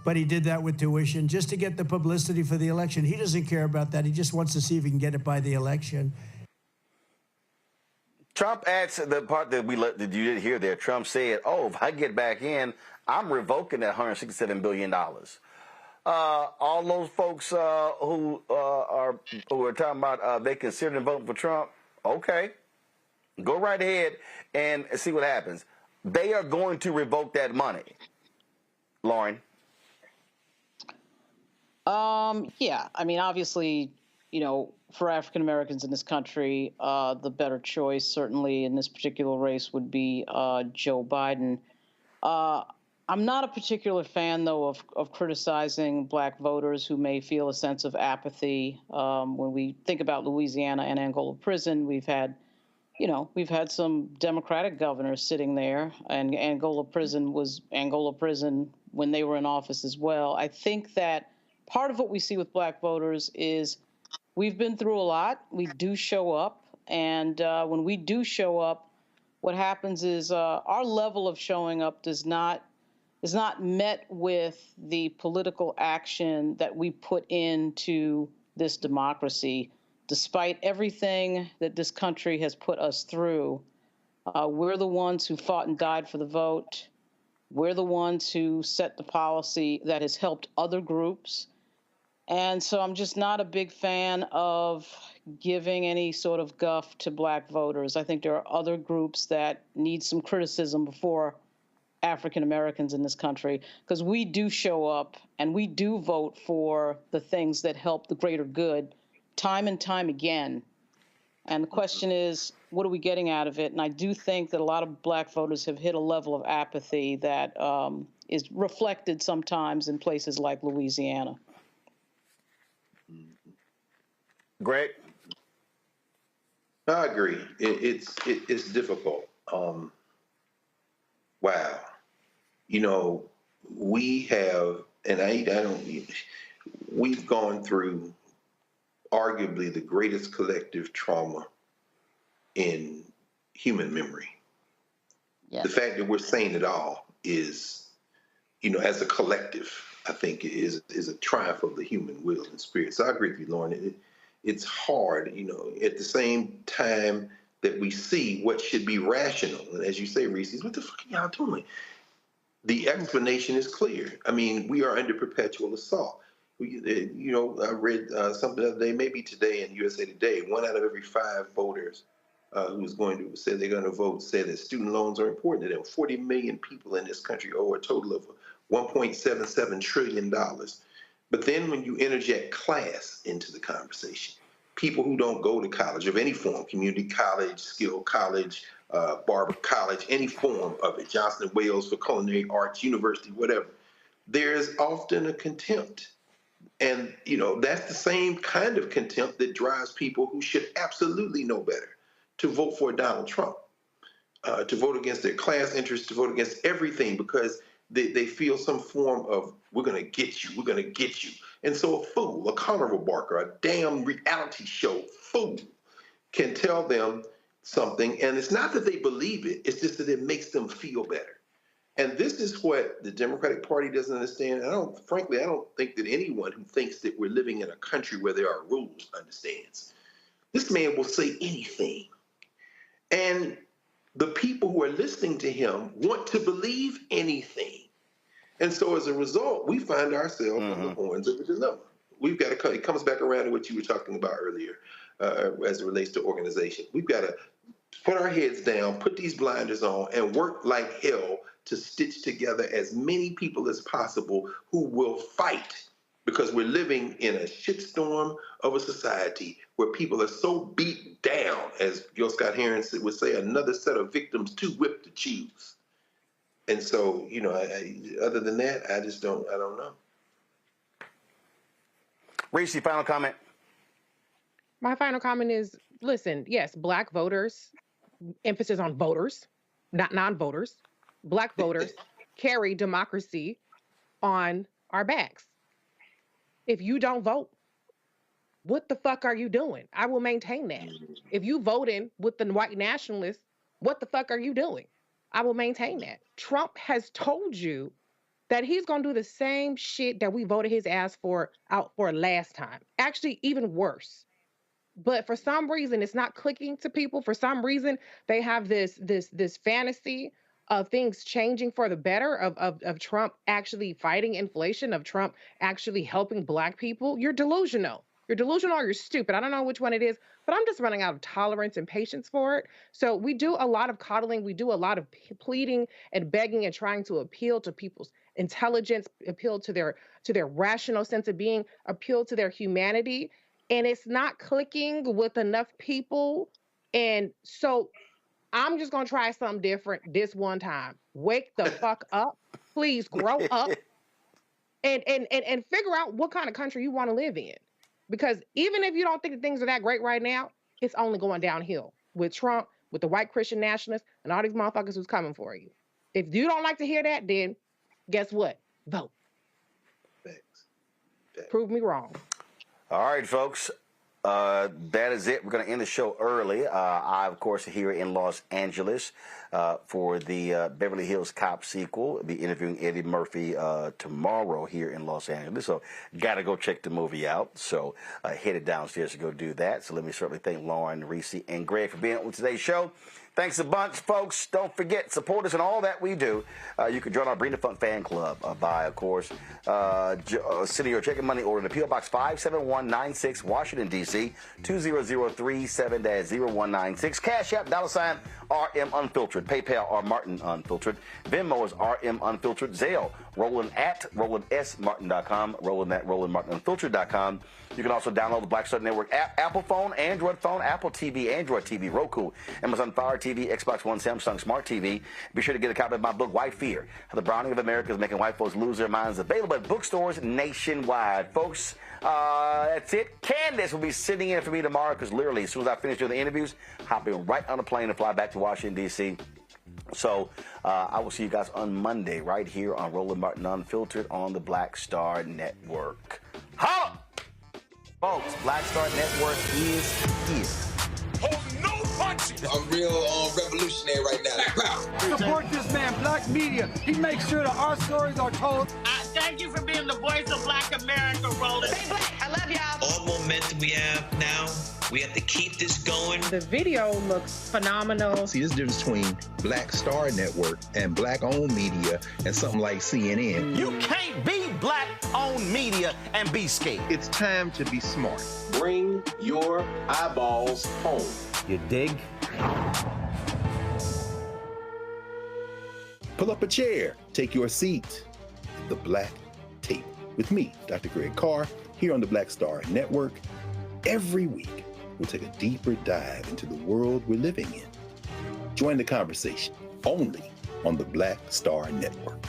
But he did that with tuition just to get the publicity for the election. He doesn't care about that. He just wants to see if he can get it by the election. Trump adds the part that you didn't hear there. Trump said, oh, if I get back in, I'm revoking that $167 billion. All those folks who are talking about they considering voting for Trump, okay, go right ahead and see what happens. They are going to revoke that money. Lauren? Yeah, I mean, obviously, for African Americans in this country, the better choice, certainly in this particular race, would be Joe Biden. I'm not a particular fan, though, of criticizing black voters who may feel a sense of apathy. When we think about Louisiana and Angola prison, we've had some Democratic governors sitting there, and Angola prison was Angola prison when they were in office as well. I think that part of what we see with black voters is we've been through a lot. We do show up, And when we do show up, what happens is our level of showing up is not met with the political action that we put into this democracy. Despite everything that this country has put us through, we're the ones who fought and died for the vote. We're the ones who set the policy that has helped other groups. And so I'm just not a big fan of giving any sort of guff to Black voters. I think there are other groups that need some criticism before African Americans in this country, because we do show up and we do vote for the things that help the greater good time and time again. And the question is, what are we getting out of it? And I do think that a lot of Black voters have hit a level of apathy that is reflected sometimes in places like Louisiana. Greg? I agree. It's difficult. Wow. You know, we have, and we've gone through arguably the greatest collective trauma in human memory. Yes. The fact that we're saying it all is, you know, as a collective, I think is a triumph of the human will and spirit. So I agree with you, Lauren. It's hard, you know, at the same time that we see what should be rational. And as you say, Reese, what the fuck are y'all doing? The explanation is clear. I mean, we are under perpetual assault. You know, I read something the other day, maybe today in USA Today, 1 out of every 5 voters who's going to say they're going to vote say that student loans are important to them. 40 million people in this country owe a total of $1.77 trillion. But then when you interject class into the conversation, people who don't go to college of any form, community college, skill college, barber college, any form of it, Johnson & Wales for culinary arts, university, whatever, there's often a contempt. And, you know, that's the same kind of contempt that drives people who should absolutely know better to vote for Donald Trump, to vote against their class interests, to vote against everything, because they feel some form of, we're going to get you, we're going to get you. And so a fool, a carnival barker, a damn reality show fool can tell them something, and it's not that they believe it, it's just that it makes them feel better. And this is what the Democratic Party doesn't understand. Frankly, I don't think that anyone who thinks that we're living in a country where there are rules understands. This man will say anything. And the people who are listening to him want to believe anything. And so as a result, we find ourselves on the horns of a dilemma. We've got to, it comes back around to what you were talking about earlier as it relates to organization. We've got to put our heads down, put these blinders on, and work like hell to stitch together as many people as possible who will fight, because we're living in a shitstorm of a society where people are so beat down, as Gil Scott Heron would say, another set of victims too whipped to choose. And so, you know, other than that, I don't know. Reese, final comment? My final comment is, listen, yes, Black voters, emphasis on voters, not non-voters, Black voters carry democracy on our backs. If you don't vote, what the fuck are you doing? I will maintain that. If you voting with the white nationalists, what the fuck are you doing? I will maintain that. Trump has told you that he's going to do the same shit that we voted his ass out for last time. Actually, even worse. But for some reason, it's not clicking to people. For some reason, they have this fantasy of things changing for the better, of Trump actually fighting inflation, of Trump actually helping Black people. You're delusional. You're delusional or you're stupid. I don't know which one it is, but I'm just running out of tolerance and patience for it. So we do a lot of coddling. We do a lot of pleading and begging and trying to appeal to people's intelligence, appeal to their rational sense of being, appeal to their humanity. And it's not clicking with enough people. And so I'm just going to try something different this one time. Wake the fuck up. Please grow up and figure out what kind of country you want to live in. Because even if you don't think that things are that great right now, it's only going downhill with Trump, with the white Christian nationalists, and all these motherfuckers who's coming for you. If you don't like to hear that, then guess what? Vote. Thanks. Prove me wrong. All right, folks. that is it. We're going to end the show early. I, of course, here in Los Angeles for the Beverly Hills Cop sequel. I'll be interviewing Eddie Murphy tomorrow here in Los Angeles. So got to go check the movie out. So headed downstairs to go do that. So let me certainly thank Lauren, Reese, and Greg for being on today's show. Thanks a bunch, folks. Don't forget, support us in all that we do. You can join our Bring the Funk fan club by, of course, sending your check and money order to P.O. Box 57196, Washington, D.C., 20037-0196. Cash App, $ RM Unfiltered. PayPal, R Martin Unfiltered. Venmo is RM Unfiltered. Zelle, Roland at RolandSMartin.com, Roland at RolandMartinUnfiltered.com. You can also download the Black Star Network app, Apple phone, Android phone, Apple TV, Android TV, Roku, Amazon Fire TV, Xbox One, Samsung Smart TV. Be sure to get a copy of my book, White Fear, How the Browning of America is Making White Folks Lose Their Minds, available at bookstores nationwide. Folks, that's it. Candace will be sitting in for me tomorrow because literally as soon as I finish doing the interviews, hopping right on a plane and fly back to Washington, D.C. So I will see you guys on Monday right here on Roland Martin Unfiltered on the Black Star Network. Holla! Folks, Black Star Network is here. Oh, no punches! I'm real revolutionary right now. Support this man, Black Media. He makes sure that our stories are told. Thank you for being the voice of Black America, Roland. Stay black. I love y'all. All momentum we have now, we have to keep this going. The video looks phenomenal. See, there's a difference between Black Star Network and black-owned media and something like CNN. You can't be black-owned media and be scared. It's time to be smart. Bring your eyeballs home. You dig? Pull up a chair. Take your seat. The Black Tape with me, Dr. Greg Carr, here on the Black Star Network. Every week, we'll take a deeper dive into the world we're living in. Join the conversation only on the Black Star Network.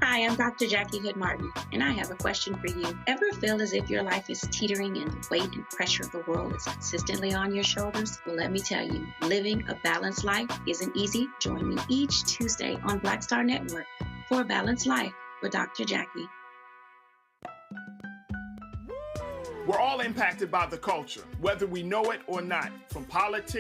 Hi, I'm Dr. Jackie Hood Martin, and I have a question for you. Ever feel as if your life is teetering and the weight and pressure of the world is consistently on your shoulders? Well, let me tell you, living a balanced life isn't easy. Join me each Tuesday on Black Star Network for a Balanced Life with Dr. Jackie. We're all impacted by the culture, whether we know it or not, from politics